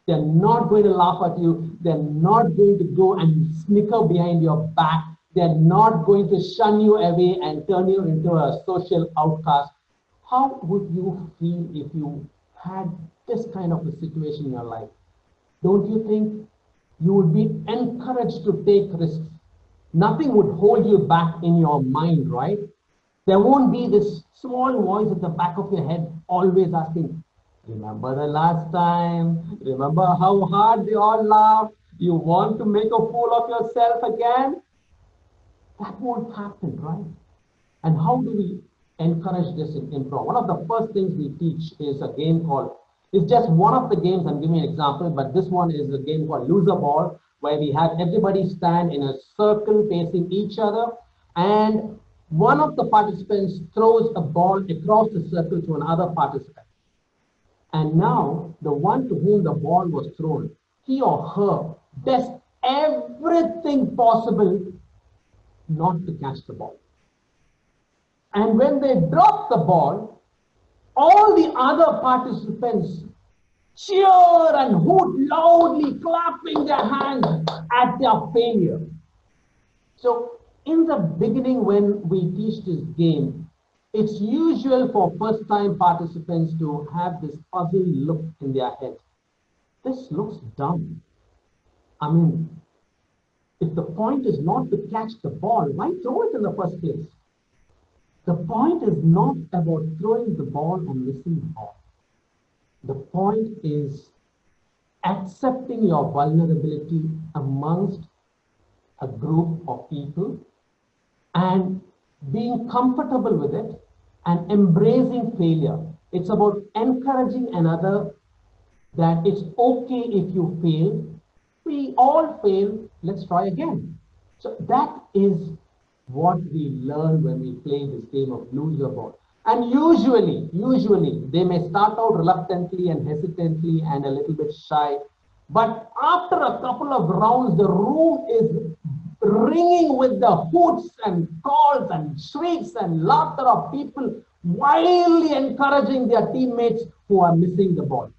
They're not going to laugh at you. They're not going to go and snicker behind your back. They're not going to shun you away and turn you into a social outcast. How would you feel if you had this kind of a situation in your life? Don't you think you would be encouraged to take risks? Nothing would hold you back in your mind, right? There won't be this small voice at the back of your head always asking, remember the last time? Remember how hard we all laughed? You want to make a fool of yourself again? That won't happen, right? And how do we encourage this in improv. One of the first things we teach is a game called, it's just one of the games, I'm giving you an example, but this one is a game called Loser Ball, where we have everybody stand in a circle facing each other, and one of the participants throws a ball across the circle to another participant. And now the one to whom the ball was thrown, he or her does everything possible not to catch the ball. And when they drop the ball, all the other participants cheer and hoot loudly, clapping their hands at their failure. So in the beginning, when we teach this game, it's usual for first-time participants to have this puzzled look in their head. This looks dumb. I mean, if the point is not to catch the ball, why throw it in the first place? The point is not about throwing the ball or missing the ball. The point is accepting your vulnerability amongst a group of people and being comfortable with it and embracing failure. It's about encouraging another that it's okay if you fail. We all fail, let's try again. So that is what we learn when we play this game of loser ball. And usually, they may start out reluctantly and hesitantly and a little bit shy. But after a couple of rounds, the room is ringing with the hoots and calls and shrieks and laughter of people wildly encouraging their teammates who are missing the ball.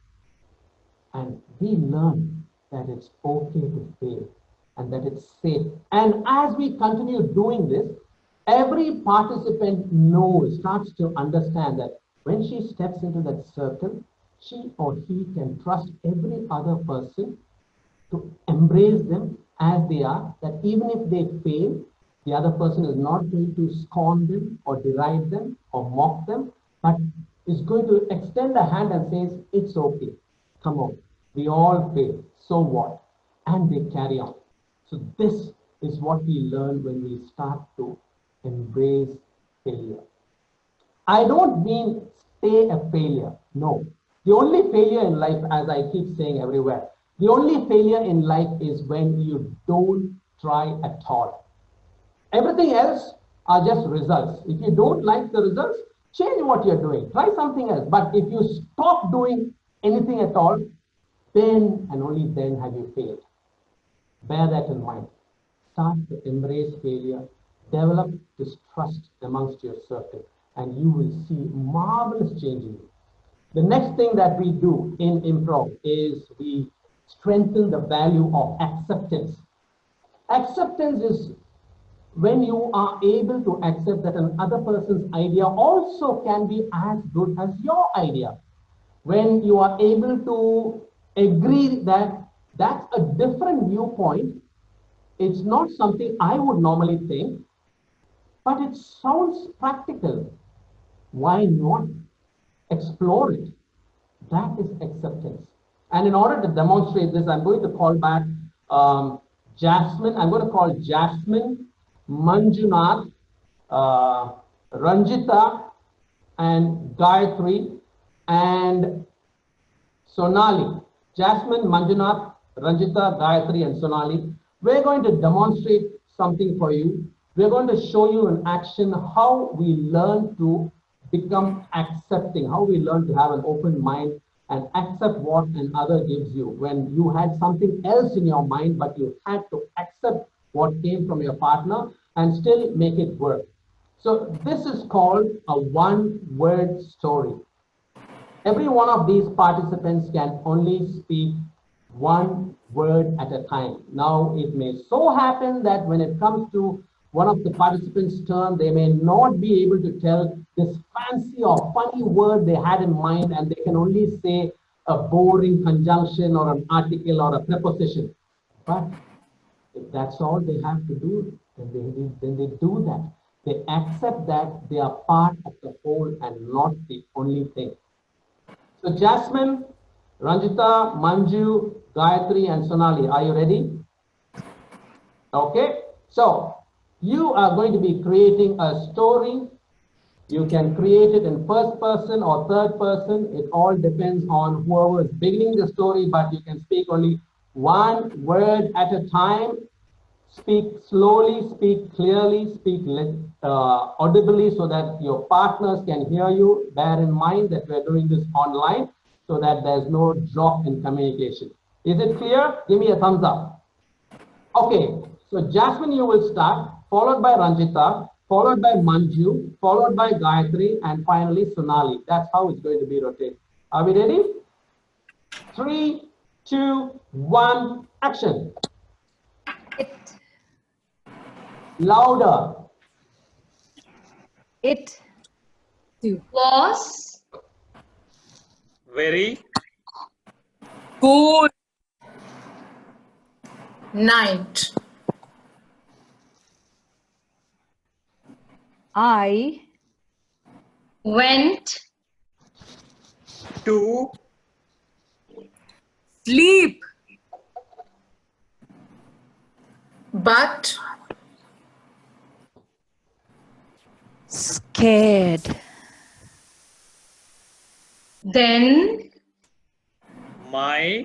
And we learn that it's okay to fail and that it's safe. And as we continue doing this, every participant starts to understand that when she steps into that circle, she or he can trust every other person to embrace them as they are, that even if they fail, the other person is not going to scorn them or deride them or mock them, but is going to extend a hand and says, it's okay, come on, we all fail, so what? And they carry on. So this is what we learn when we start to embrace failure. I don't mean stay a failure, no. The only failure in life, as I keep saying everywhere, the only failure in life is when you don't try at all. Everything else are just results. If you don't like the results, change what you're doing, try something else. But if you stop doing anything at all, then and only then have you failed. Bear that in mind. Start to embrace failure, develop this trust amongst your circle, and you will see marvelous change in you. The next thing that we do in improv is we strengthen the value of acceptance. Acceptance is when you are able to accept that another person's idea also can be as good as your idea. When you are able to agree that that's a different viewpoint, it's not something I would normally think, but it sounds practical. Why not explore it? That is acceptance. And in order to demonstrate this, I'm going to call back Jasmine. I'm going to call Jasmine, Manjunath, Ranjita, and Gayatri, and Sonali. Jasmine, Manjunath, Ranjita, Gayatri, and Sonali. We're going to demonstrate something for you. We're going to show you in action how we learn to become accepting, how we learn to have an open mind and accept what another gives you. When you had something else in your mind, but you had to accept what came from your partner and still make it work. So this is called a one-word story. Every one of these participants can only speak one word at a time. Now, it may so happen that when it comes to one of the participants' turn, they may not be able to tell this fancy or funny word they had in mind, and they can only say a boring conjunction or an article or a preposition. But if that's all they have to do, then they do that. They accept that they are part of the whole and not the only thing. So Jasmine, Ranjita, Manju, Gayatri, and Sonali, are you ready? Okay, so you are going to be creating a story You can create it in first person or third person. It all depends on whoever is beginning the story, but you can speak only one word at a time. Speak slowly, speak clearly, speak audibly so that your partners can hear you. Bear in mind that we're doing this online so that there's no drop in communication. Is it clear? Give me a thumbs up. Okay, so Jasmine, you will start, followed by Ranjita, followed by Manju, followed by Gayatri, and finally Sonali. That's how it's going to be rotated. Are we ready? 3, 2, 1, action. Louder. It was very good night. I went to sleep, but scared. then my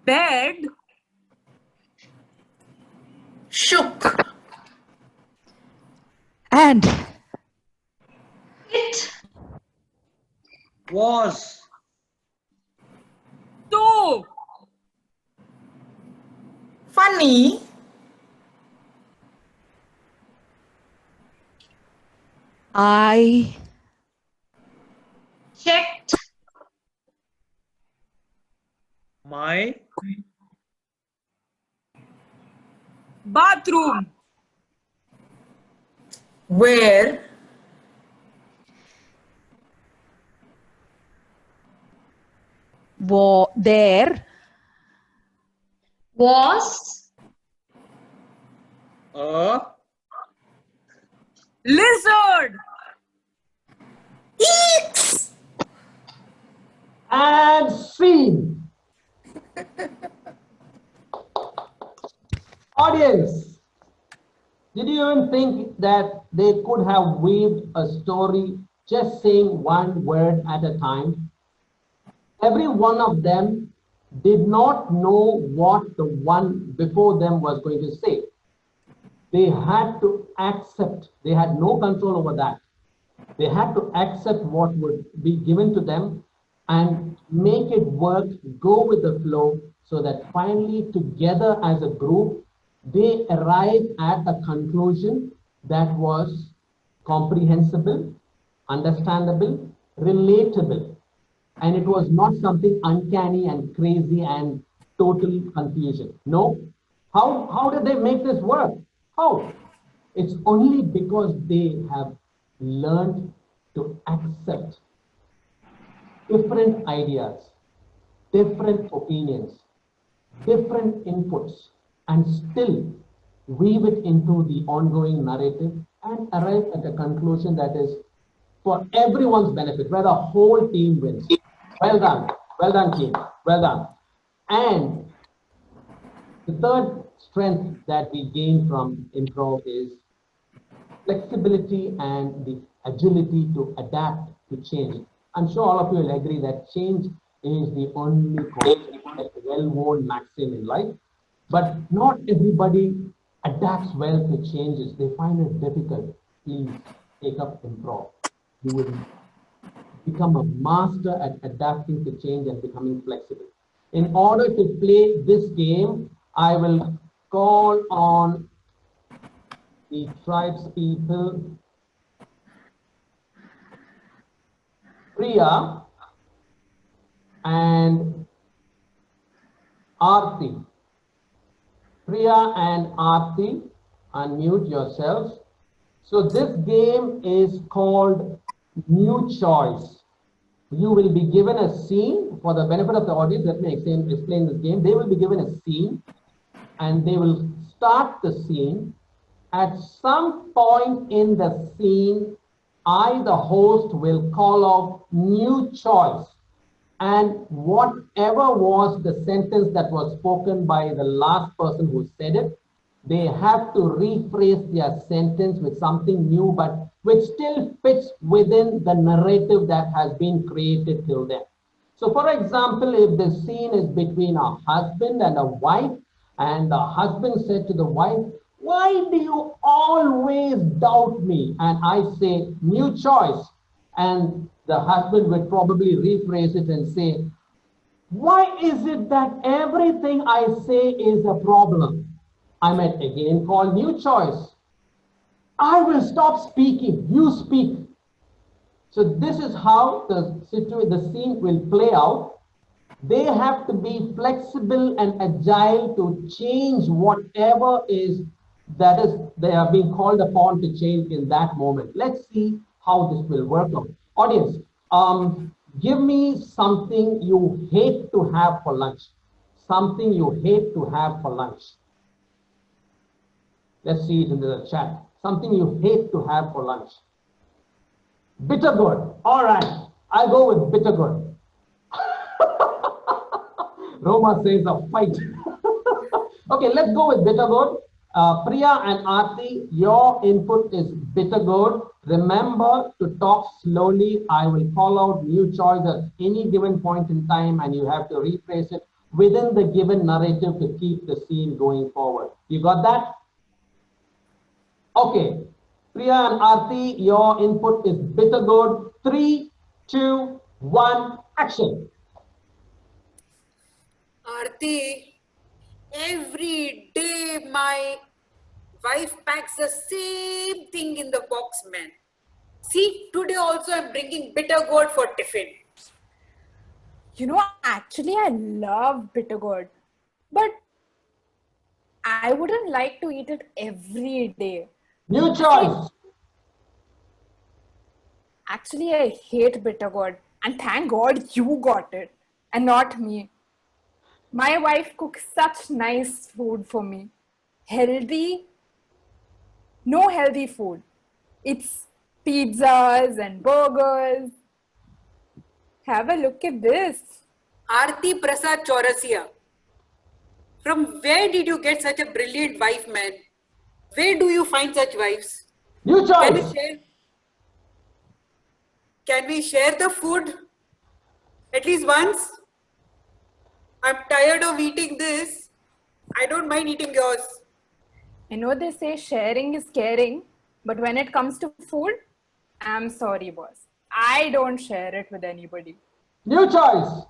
bed shook. And it Was so funny. I checked My bathroom where there was a lizard. eats. And scene. Audience, did you even think that they could have weaved a story just saying one word at a time? Every one of them did not know what the one before them was going to say. They had to accept, they had no control over that. They had to accept what would be given to them and make it work, go with the flow, so that finally together as a group, they arrived at a conclusion that was comprehensible, understandable, relatable. And it was not something uncanny and crazy and total confusion. No. How did they make this work? How? It's only because they have learned to accept different ideas, different opinions, different inputs, and still weave it into the ongoing narrative and arrive at a conclusion that is for everyone's benefit, where the whole team wins. Well done team, well done. And the third strength that we gain from improv is flexibility and the agility to adapt to change. I'm sure all of you will agree that change is the only well-worn maxim in life, but not everybody adapts well to changes. They find it difficult. Please take up improv. You will become a master at adapting to change and becoming flexible. In order to play this game, I will call on the tribes people, Priya and Aarti. Priya and Aarti, unmute yourselves. So this game is called New Choice. You will be given a scene. For the benefit of the audience, let me explain this game. They will be given a scene and they will start the scene. At some point in the scene, I, the host, will call off new choice. And whatever was the sentence that was spoken by the last person who said it, They have to rephrase their sentence with something new, but which still fits within the narrative that has been created till then. So for example, if the scene is between a husband and a wife, and the husband said to the wife, "Why do you always doubt me?" And I say, "New choice." And the husband would probably rephrase it and say, "Why is it that everything I say is a problem?" I might again call new choice. "I will stop speaking, you speak." So this is how the scene will play out. They have to be flexible and agile to change whatever is they are being called upon to change in that moment. Let's see how this will work out. Audience, give me something you hate to have for lunch. Something you hate to have for lunch. Let's see it in the chat. Something you hate to have for lunch. Bitter gourd. All right, I'll go with bitter gourd. Roma says a fight. Okay, let's go with bitter gourd. Priya and Aarti, your input is bitter gourd. Remember to talk slowly. I will call out new choice at any given point in time, and you have to rephrase it within the given narrative to keep the scene going forward. You got that? Okay, Priya and Aarti, your input is bitter gourd. 3, 2, 1, action. Aarti, every day my wife packs the same thing in the box, man. See, today also I'm bringing bitter gourd for tiffin. You know, actually I love bitter gourd, but I wouldn't like to eat it every day. New choice. Actually, I hate bitter gourd, and thank God you got it and not me. My wife cooks such nice food for me. Healthy, no healthy food. It's pizzas and burgers. Have a look at this. Aarti Prasad Chaurasia, from where did you get such a brilliant wife, man? Where do you find such wives? New choice. Can we share the food at least once? I'm tired of eating this. I don't mind eating yours. I know they say sharing is caring, but when it comes to food, I'm sorry, boss. I don't share it with anybody. New choice.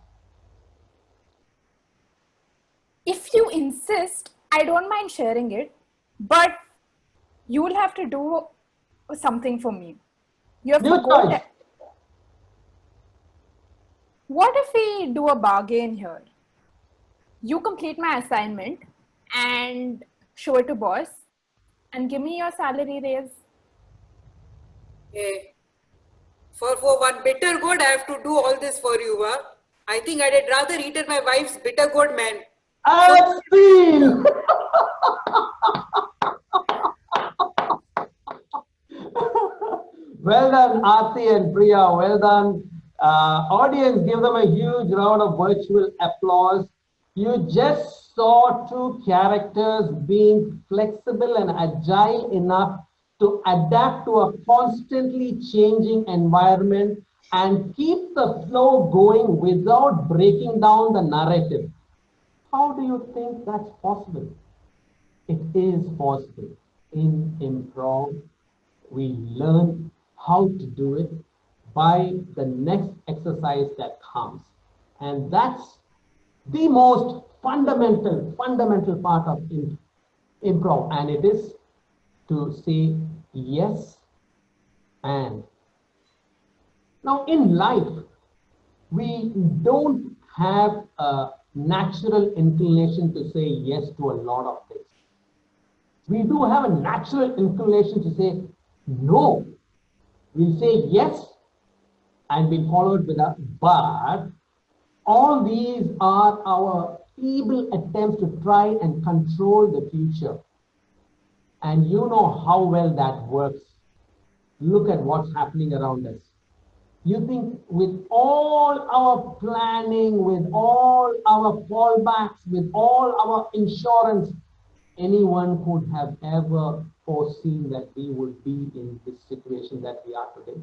If you insist, I don't mind sharing it, but you will have to do something for me. You have New to go choice. there. What if we do a bargain here? You complete my assignment and show it to boss and give me your salary raise. Hey, for one bitter gourd, I have to do all this for you, huh? I think I'd rather eat my wife's bitter gourd, man. I've seen. Well done, Aarti and Priya. Well done. Audience, give them a huge round of virtual applause. You just saw two characters being flexible and agile enough to adapt to a constantly changing environment and keep the flow going without breaking down the narrative. How do you think that's possible? It is possible. In improv, we learn how to do it by the next exercise that comes. And that's the most fundamental part of improv. And it is to say yes and. Now in life, we don't have a natural inclination to say yes to a lot of things. We do have a natural inclination to say no. We'll say yes and we'll follow it with a but. All these are our feeble attempts to try and control the future. And you know how well that works. Look at what's happening around us. You think with all our planning, with all our fallbacks, with all our insurance, anyone could have ever foreseen that we would be in this situation that we are today?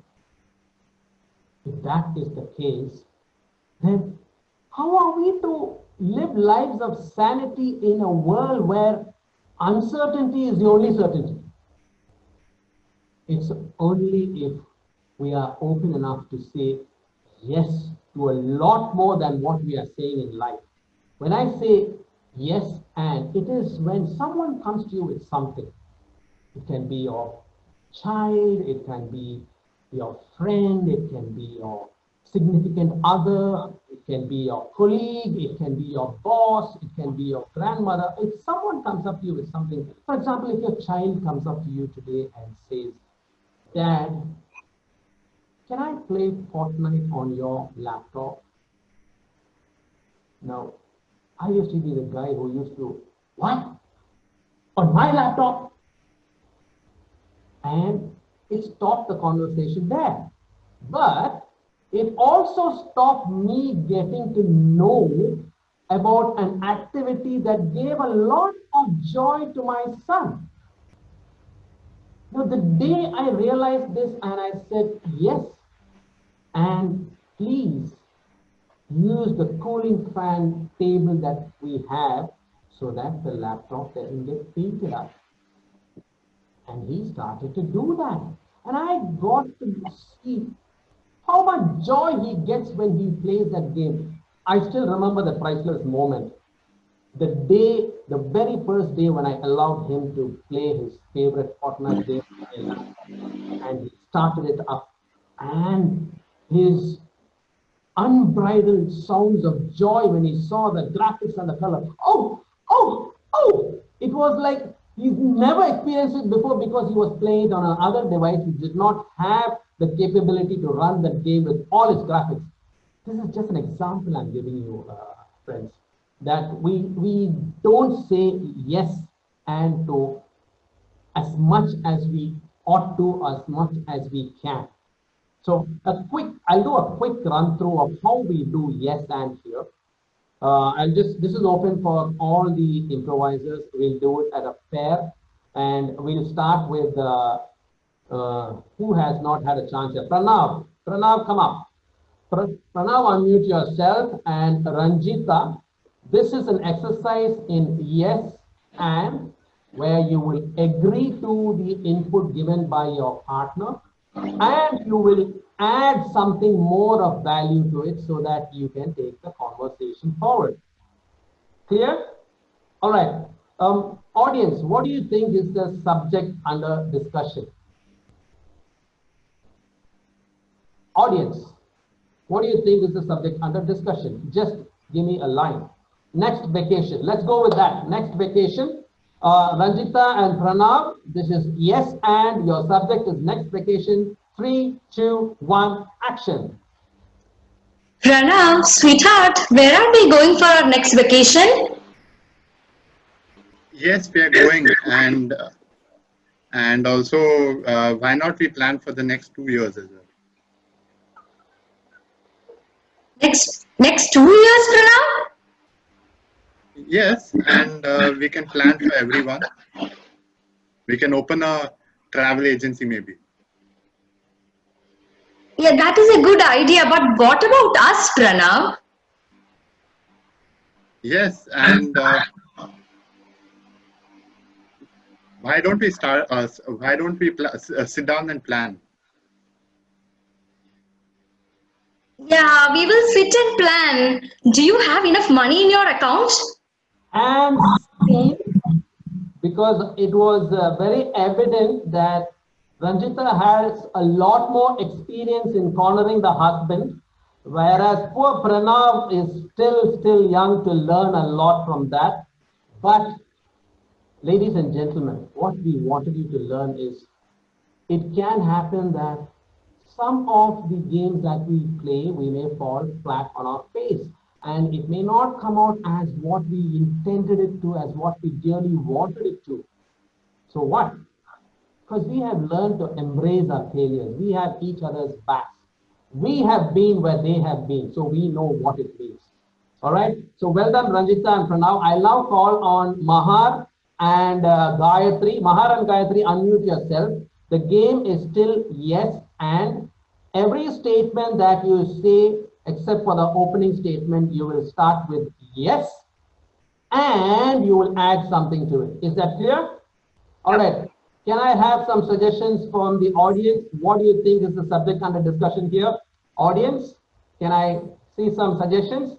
If that is the case, then how are we to live lives of sanity in a world where uncertainty is the only certainty? It's only if we are open enough to say yes to a lot more than what we are saying in life. When I say yes, and it is when someone comes to you with something. It can be your child, it can be your friend, it can be your significant other, it can be your colleague, it can be your boss, it can be your grandmother. If someone comes up to you with something, for example, if your child comes up to you today and says, Dad, can I play Fortnite on your laptop? Now, I used to be the guy who used to, what? On my laptop? And it stopped the conversation there. But it also stopped me getting to know about an activity that gave a lot of joy to my son. Now, the day I realized this and I said, yes, and please use the cooling fan table that we have so that the laptop doesn't get heated up. And he started to do that. And I got to see how much joy he gets when he plays that game. I still remember the priceless moment. The very first day when I allowed him to play his favorite Fortnite game, and he started it up. And his unbridled sounds of joy when he saw the graphics and the color. Oh, oh, oh! It was like he's never experienced it before because he was playing it on another device which did not have the capability to run that game with all its graphics. This is just an example I'm giving you, friends, that we don't say yes and to as much as we ought to, as much as we can. So I'll do a quick run through of how we do yes and here. This is open for all the improvisers. We'll do it at a pair, and we'll start with who has not had a chance yet. Pranav, come up. Pranav, unmute yourself, and Ranjita. This is an exercise in yes and, where you will agree to the input given by your partner, and you will add something more of value to it so that you can take the conversation forward. Clear? All right. Audience, what do you think is the subject under discussion? Audience, what do you think is the subject under discussion? Just give me a line. Next vacation. Let's go with that. Next vacation. Ranjita and Pranav, this is yes and, your subject is next vacation. 3, 2, 1, action. Pranav, sweetheart, where are we going for our next vacation? Yes, we are going, and also why not we plan for the next 2 years as well? Next 2 years, Pranav? Yes, and we can plan for everyone. We can open a travel agency maybe. Yeah, that is a good idea, but what about us, Pranav? Yes, and why don't we sit down and plan? Yeah, we will sit and plan. Do you have enough money in your account? And see, because it was very evident that Ranjita has a lot more experience in cornering the husband, whereas poor Pranav is still young to learn a lot from that. But ladies and gentlemen, what we wanted you to learn is it can happen that some of the games that we play, we may fall flat on our face. And it may not come out as what we intended it to, as what we dearly wanted it to. So what? Because we have learned to embrace our failures. We have each other's backs. We have been where they have been, so we know what it means. All right? So well done, Ranjita and Pranav. I'll now call on Mahar and Gayatri. Mahar and Gayatri, unmute yourself. The game is still yes and. Every statement that you say, except for the opening statement, you will start with yes and you will add something to it. Is that clear? All right. Can I have some suggestions from the audience? What do you think is the subject under discussion here? Audience, can I see some suggestions?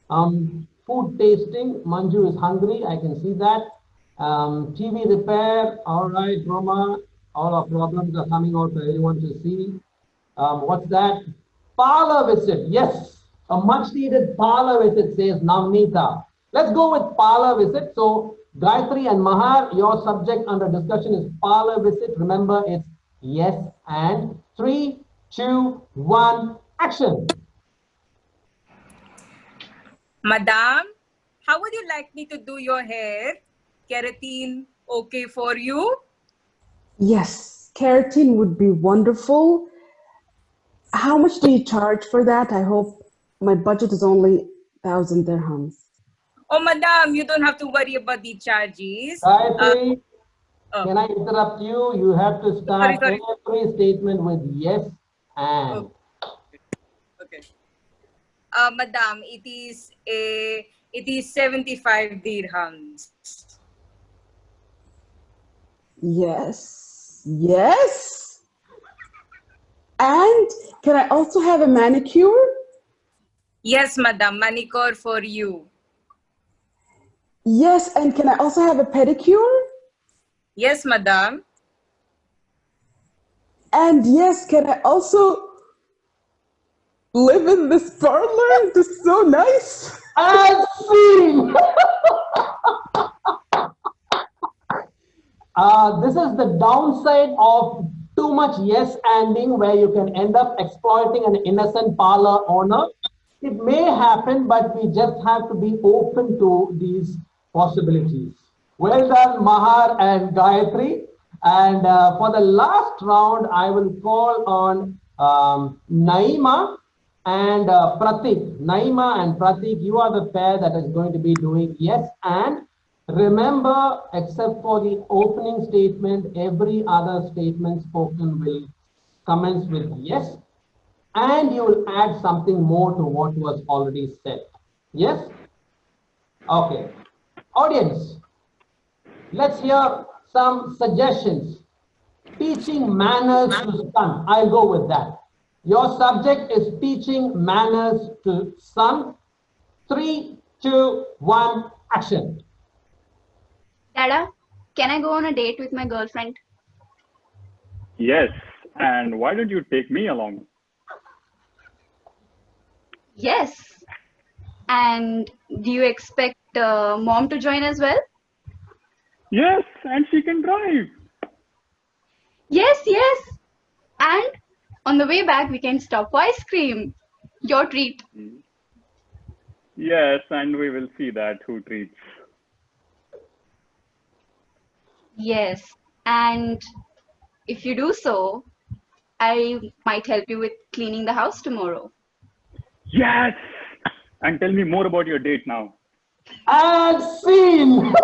Food tasting. Manju is hungry. I can see that. TV repair. All right, Roma. All our problems are coming out for everyone to see. What's that? Parlor visit. Yes, a much needed parlor visit, says Navneeta. Let's go with parlor visit. So Gayatri and Mahar, your subject under discussion is parlor visit. Remember, it's yes and. 3, 2, 1, action. Madam, how would you like me to do your hair? Keratin okay for you? Yes, keratin would be wonderful. How much do you charge for that? I hope my budget is only 1,000 dirhams. Oh, madam, you don't have to worry about the charges. Gayatri, can I interrupt you? You have to start sorry. every statement with yes and. Okay. Madam, it is 75 dirhams. Yes, yes. And can I also have a manicure? Yes, madam, manicure for you. Yes, and can I also have a pedicure? Yes, madam. And yes, can I also live in this parlor? This is so nice. And scene. This is the downside of too much yes anding, where you can end up exploiting an innocent parlor owner. It may happen, but we just have to be open to these possibilities. Well done, Mahar and Gayatri. And for the last round, I will call on Naima and Pratik. Naima and Pratik, you are the pair that is going to be doing yes and. Remember, except for the opening statement, every other statement spoken will commence with yes, and you will add something more to what was already said. Yes? Okay. Audience, let's hear some suggestions. Teaching manners to son. I'll go with that. Your subject is teaching manners to son. 3, 2, 1, action. Dada, can I go on a date with my girlfriend? Yes, and why don't you take me along? Yes. And do you expect mom to join as well? Yes, and she can drive. Yes, yes. And on the way back, we can stop for ice cream. Your treat. Yes, and we will see that who treats. Yes. And if you do so, I might help you with cleaning the house tomorrow. Yes! And tell me more about your date now. And scene!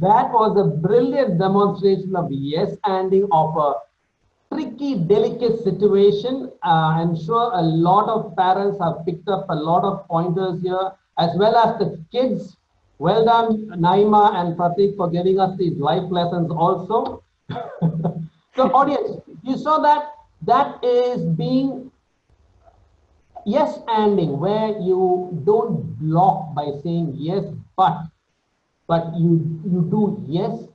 That was a brilliant demonstration of yes anding of a tricky, delicate situation. I'm sure a lot of parents have picked up a lot of pointers here, as well as the kids. Well done, Naima and Pratik, for giving us these life lessons also. So audience, you saw that is being yes anding, where you don't block by saying yes, but you do yes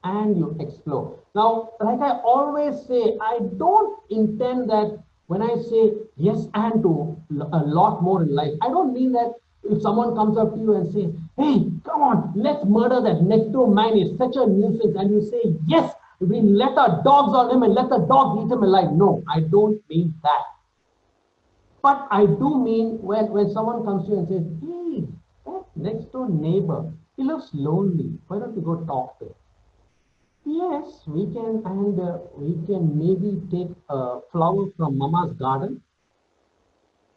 and you explore. Now, like I always say, I don't intend that when I say yes and to a lot more in life, I don't mean that if someone comes up to you and says, hey, come on, let's murder that next door man, is such a nuisance, and you say, yes, we let our dogs on him and let the dog eat him alive. No, I don't mean that. But I do mean when someone comes to you and says, hey, that next door neighbor, he looks lonely. Why don't we go talk to him? Yes, we can, and we can maybe take a flower from Mama's garden.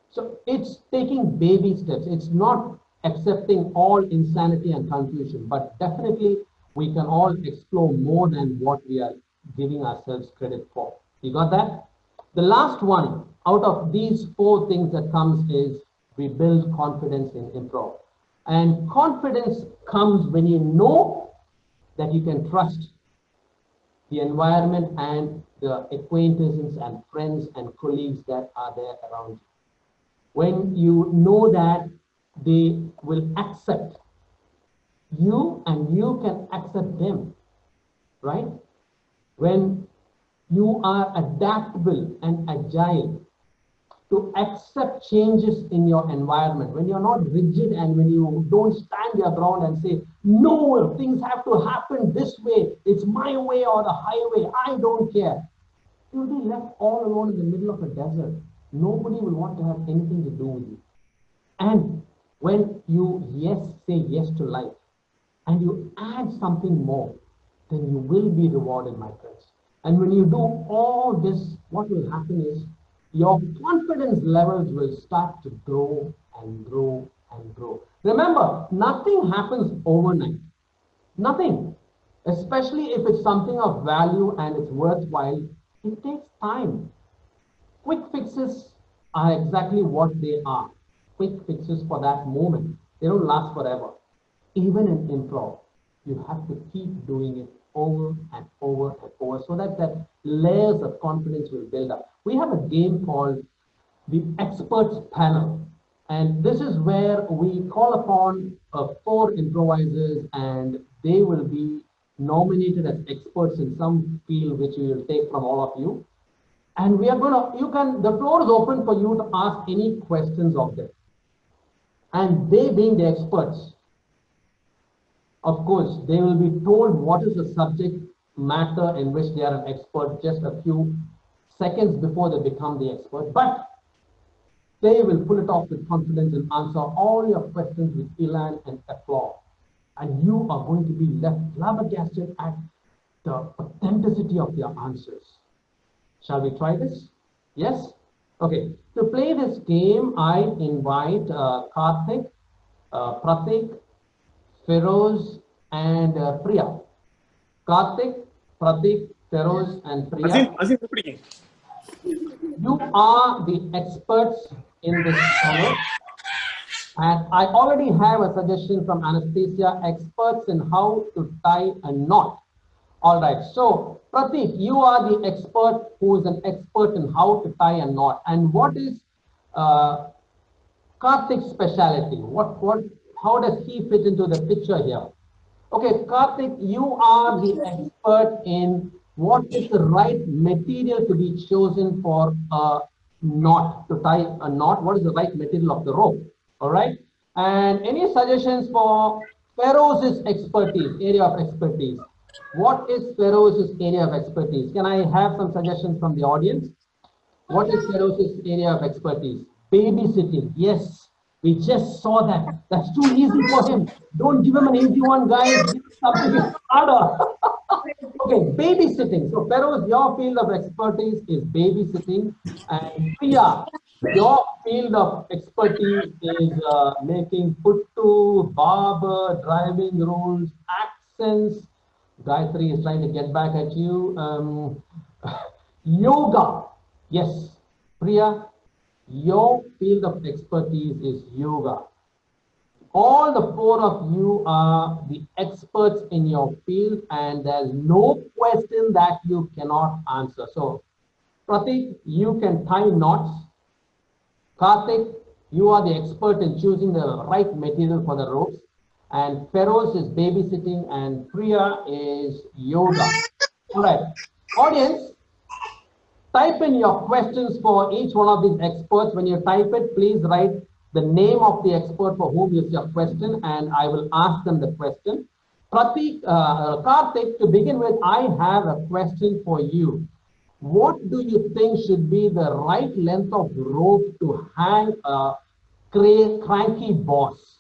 So it's taking baby steps. It's not accepting all insanity and confusion, but definitely we can all explore more than what we are giving ourselves credit for. You got that? The last one out of these 4 things that comes is we build confidence in improv. And confidence comes when you know that you can trust the environment and the acquaintances and friends and colleagues that are there around you. When you know that they will accept you and you can accept them, right? When you are adaptable and agile to accept changes in your environment, when you're not rigid and when you don't stand your ground and say, no, things have to happen this way, it's my way or the highway, I don't care. You'll be left all alone in the middle of a desert. Nobody will want to have anything to do with you. And when you say yes to life and you add something more, then you will be rewarded, my friends. And when you do all this, what will happen is your confidence levels will start to grow and grow and grow. Remember, nothing happens overnight. Nothing. Especially if it's something of value and it's worthwhile, it takes time. Quick fixes are exactly what they are. Quick fixes for that moment. They don't last forever. Even in improv, you have to keep doing it over and over and over so that layers of confidence will build up. We have a game called the Experts Panel. And this is where we call upon 4 improvisers and they will be nominated as experts in some field which we will take from all of you. And we are going to, the floor is open for you to ask any questions of them. And they being the experts, of course, they will be told what is the subject matter in which they are an expert just a few seconds before they become the expert. But they will pull it off with confidence and answer all your questions with elan and applause. And you are going to be left flabbergasted at the authenticity of their answers. Shall we try this? Yes? Okay. To play this game, I invite Karthik, Pratik, Feroz, and Priya. Karthik, Pratik, Feroz, and Priya. You are the experts in this panel. And I already have a suggestion from Anastasia, experts in how to tie a knot. All right, so Pratik, you are the expert who is an expert in how to tie a knot. And what is Karthik's specialty? How does he fit into the picture here? Okay, Karthik, you are the expert in what is the right material to be chosen for a knot, to tie a knot. What is the right material of the rope? All right. And any suggestions for Feroz's area of expertise? What is Feroz's area of expertise? Can I have some suggestions from the audience? What is Feroz's area of expertise? Babysitting. Yes, we just saw that. That's too easy for him. Don't give him an easy one, guys. Give him something harder. Okay, babysitting. So Feroz, your field of expertise is babysitting. And Priya, your field of expertise is making puttu, barber, driving rules, accents. Gayatri is trying to get back at you. Yoga. Yes, Priya, your field of expertise is yoga. All the 4 of you are the experts in your field and there's no question that you cannot answer. So, Pratik, you can tie knots. Karthik, you are the expert in choosing the right material for the ropes. And Feroz is babysitting and Priya is yoga. All right, audience, type in your questions for each one of these experts. When you type it, please write the name of the expert for whom is your question and I will ask them the question. Pratik, Karthik, to begin with, I have a question for you. What do you think should be the right length of rope to hang a cranky boss?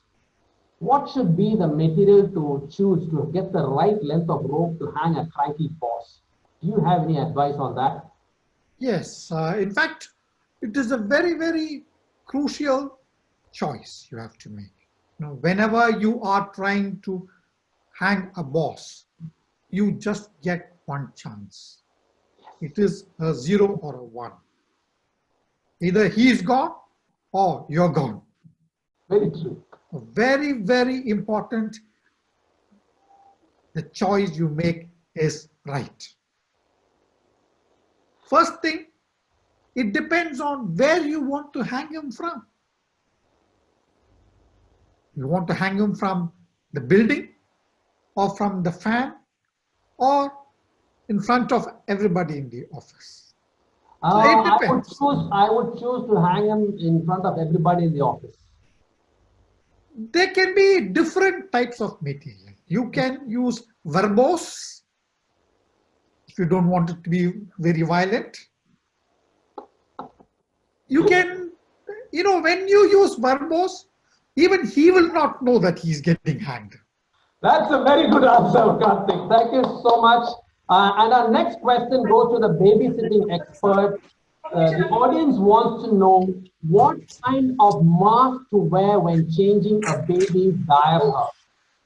What should be the material to choose to get the right length of rope to hang a cranky boss? Do you have any advice on that? Yes, in fact, it is a very, very crucial choice you have to make. Whenever you are trying to hang a boss, you just get one chance. It is a 0 or a 1. Either he is gone or you're gone. Very true. Very, very important. The choice you make is right. First thing, it depends on where you want to hang him from. You want to hang him from the building or from the fan or in front of everybody in the office. So it depends. I would choose to hang him in front of everybody in the office. There can be different types of material. You can use verbose if you don't want it to be very violent. You can, when you use verbose, even he will not know that he's getting hanged. That's a very good answer, Karthik. Thank you so much. And our next question goes to the babysitting expert. The audience wants to know what kind of mask to wear when changing a baby's diaper.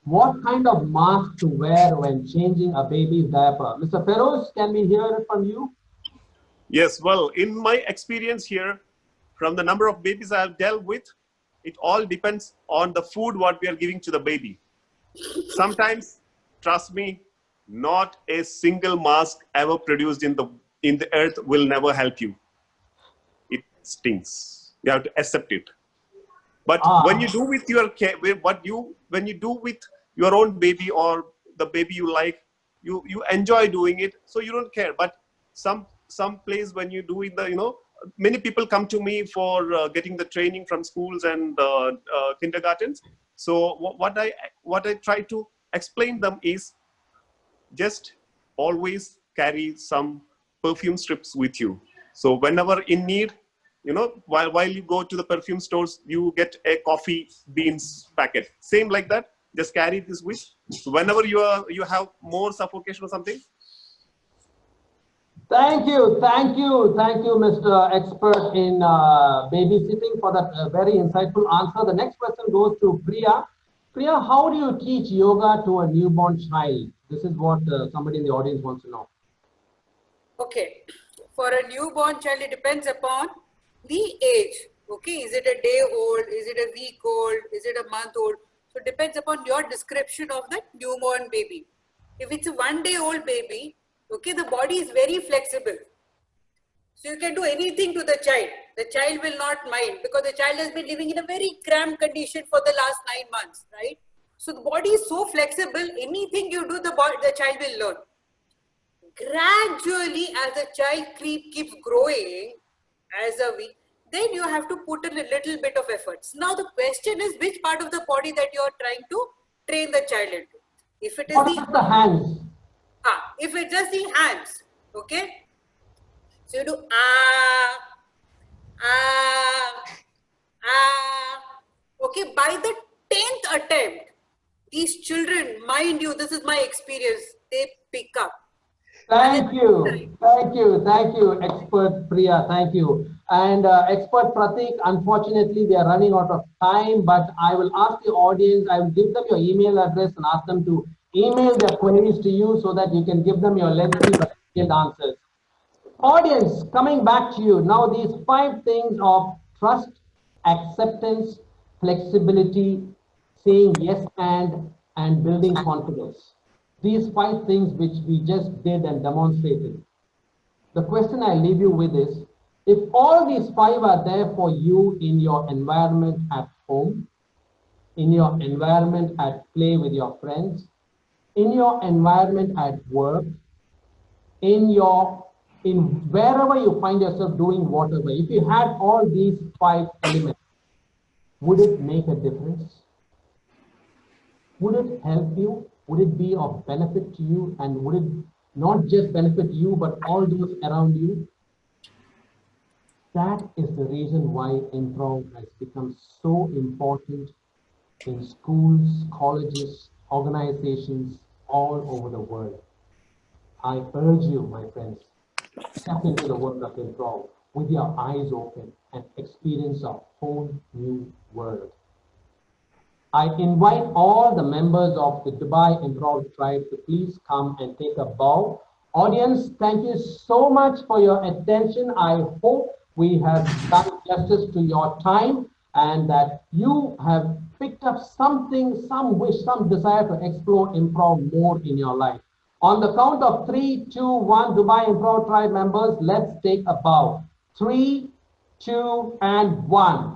What kind of mask to wear when changing a baby's diaper? Mr. Feroz, can we hear it from you? Yes, well, in my experience here, from the number of babies I have dealt with, it all depends on the food what we are giving to the baby. Sometimes, trust me, not a single mask ever produced in the earth will never help you. It stinks. You have to accept it. But when you do with your when you do with your own baby or the baby you like, you enjoy doing it, so you don't care. But some place when you do it, many people come to me for getting the training from schools and kindergartens. So what I try to explain them is just always carry some perfume strips with you. So whenever in need, while you go to the perfume stores, you get a coffee beans packet. Same like that. Just carry this with. So whenever you have more suffocation or something. Thank you, Mr. Expert in babysitting for that very insightful answer. The next question goes to Priya. Priya, how do you teach yoga to a newborn child? This is what somebody in the audience wants to know. Okay, for a newborn child, it depends upon the age. Okay, is it a day old? Is it a week old? Is it a month old? So it depends upon your description of the newborn baby. If it's a 1 day old baby, okay, the body is very flexible. So you can do anything to the child. The child will not mind because the child has been living in a very cramped condition for the last 9 months, right? So the body is so flexible, anything you do, the child will learn. Gradually, as the child keeps growing as a week, then you have to put in a little bit of efforts. Now the question is which part of the body that you are trying to train the child into. If it is the hands. If it's just the hands, okay. So you do okay. By the 10th attempt, these children, mind you, this is my experience, they pick up. Thank you, Expert Priya. Thank you. And Expert Pratik, unfortunately, we are running out of time, but I will ask the audience, I will give them your email address and ask them to email their queries to you so that you can give them your lengthy but detailed answers. Audience, coming back to you. Now, these 5 things of trust, acceptance, flexibility, saying yes and building confidence. These 5 things which we just did and demonstrated. The question I leave you with is, if all these 5 are there for you in your environment at home, in your environment at play with your friends, in your environment at work, in wherever you find yourself doing whatever, if you had all these 5 elements, would it make a difference? Would it help you? Would it be of benefit to you? And would it not just benefit you, but all those around you? That is the reason why improv has become so important in schools, colleges, organizations all over the world. I urge you, my friends, step into the world of improv with your eyes open and experience a whole new world. I invite all the members of the Dubai Improv Tribe to please come and take a bow. Audience, thank you so much for your attention. I hope we have done justice to your time and that you have picked up something, some wish, some desire to explore improv more in your life. On the count of 3, 2, 1, Dubai Improv Tribe members, let's take a bow. 3, 2, and 1.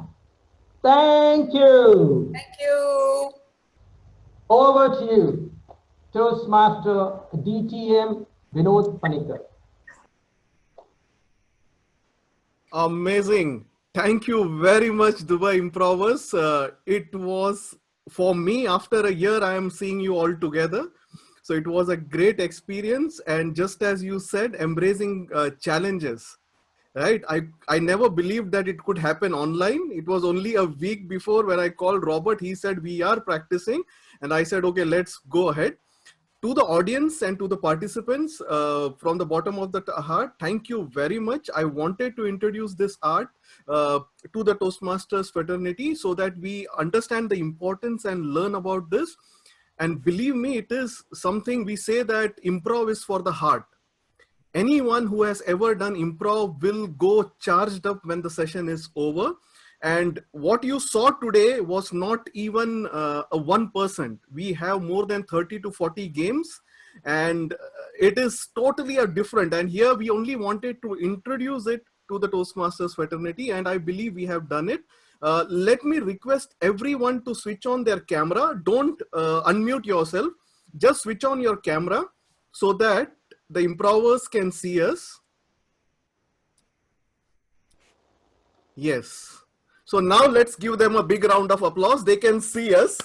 Thank you. Thank you. Over to you, Toastmaster DTM Vinod Panikar. Amazing. Thank you very much, Dubai Improvers. It was, for me, after a year, I am seeing you all together. So it was a great experience. And just as you said, embracing challenges. Right. I never believed that it could happen online. It was only a week before when I called Robert. He said, we are practicing. And I said, okay, let's go ahead. To the audience and to the participants, from the bottom of the heart, thank you very much. I wanted to introduce this art to the Toastmasters fraternity so that we understand the importance and learn about this. And believe me, it is something we say that improv is for the heart. Anyone who has ever done improv will go charged up when the session is over. And what you saw today was not even a 1%. We have more than 30 to 40 games, and it is totally a different. And here we only wanted to introduce it to the Toastmasters fraternity, and I believe we have done it. Let me request everyone to switch on their camera. Don't unmute yourself. Just switch on your camera so that the improvers can see us. Yes. So now let's give them a big round of applause. They can see us.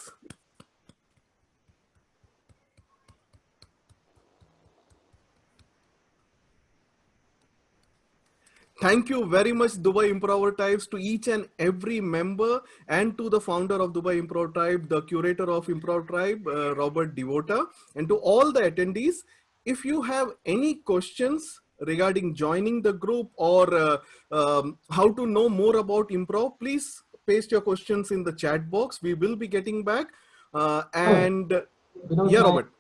Thank you very much, Dubai Improv Tribes, to each and every member and to the founder of Dubai Improv Tribe, the curator of Improv Tribe, Robert Devotta, and to all the attendees. If you have any questions regarding joining the group or how to know more about improv, please paste your questions in the chat box. We will be getting back. Yeah, Robert.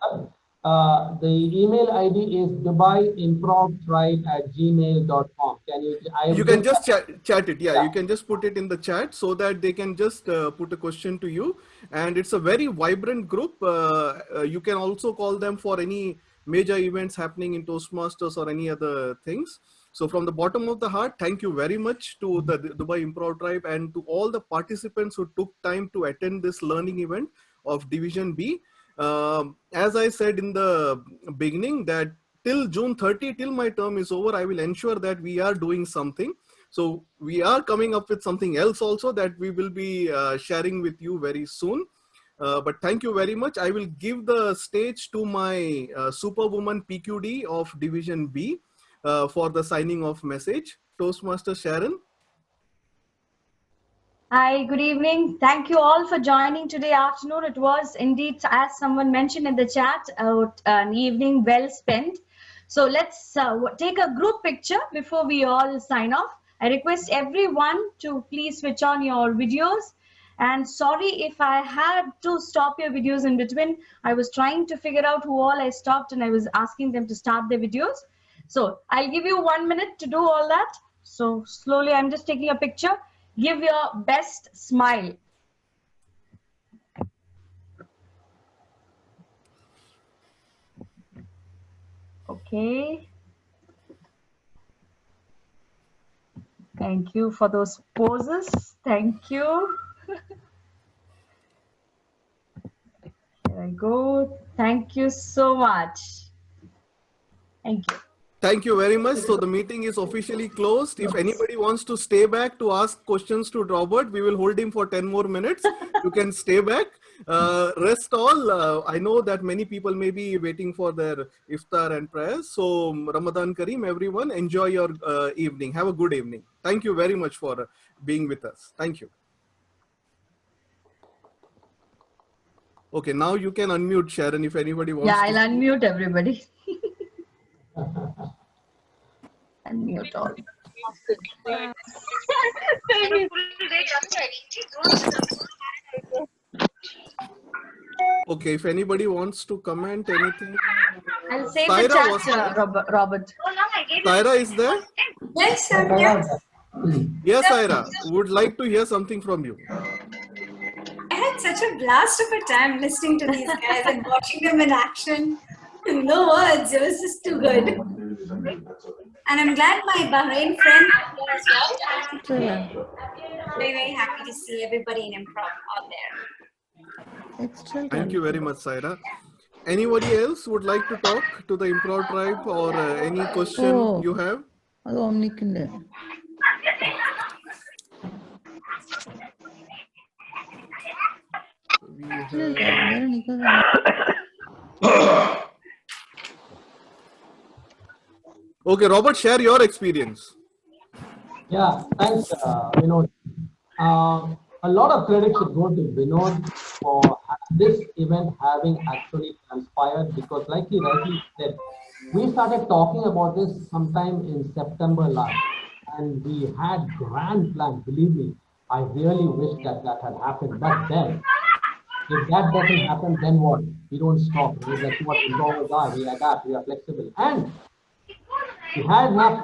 The email ID is dubaiimprovtribe@gmail.com. Can you? You can just chat it. Yeah, you can just put it in the chat so that they can just put a question to you. And it's a very vibrant group. You can also call them for any major events happening in Toastmasters or any other things. So from the bottom of the heart, thank you very much to the Dubai Improv Tribe and to all the participants who took time to attend this learning event of Division B. As I said in the beginning, that till June 30, till my term is over, I will ensure that we are doing something. So we are coming up with something else also that we will be sharing with you very soon. But thank you very much. I will give the stage to my Superwoman PQD of Division B for the signing off message. Toastmaster Sharon. Hi, good evening. Thank you all for joining today afternoon. It was indeed, as someone mentioned in the chat, an evening well spent. So let's take a group picture before we all sign off. I request everyone to please switch on your videos. And sorry if I had to stop your videos in between. I was trying to figure out who all I stopped and I was asking them to start their videos. So I'll give you 1 minute to do all that. So slowly, I'm just taking a picture. Give your best smile. Okay. Thank you for those poses. Thank you. Here I go. Thank you so much. Thank you. Thank you very much. So the meeting is officially closed. If anybody wants to stay back to ask questions to Robert, we will hold him for 10 more minutes. You can stay back. Rest all, I know that many people may be waiting for their iftar and prayers. So Ramadan Kareem, everyone, enjoy your evening. Have a good evening. Thank you very much for being with us. Thank you. Okay, now you can unmute, Sharon, if anybody wants to. Yeah, I'll unmute everybody. Unmute all. Okay, if anybody wants to comment anything. I'll save Tyra the chat, was there? Robert. Tyra is there? Yes, sir. Yes. Yes, Ira. Would like to hear something from you. I had such a blast of a time listening to these guys and watching them in action. No words. It was just too good. And I'm glad my Bahrain friend is here as well. I'm very, very happy to see everybody in improv out there. Thank you very much, Saira. Anybody else would like to talk to the improv tribe or any question you have? അത് ഓംനിക്കിന്റെ Okay, Robert, share your experience. Yeah, thanks, Vinod. A lot of credit should go to Vinod for this event having actually transpired, because like he rightly said, we started talking about this sometime in September last, and we had grand plans. Believe me, I really wish that that had happened. But then, if that doesn't happen, then what? We don't stop. That's what involvers are. We adapt. We are flexible, and we had enough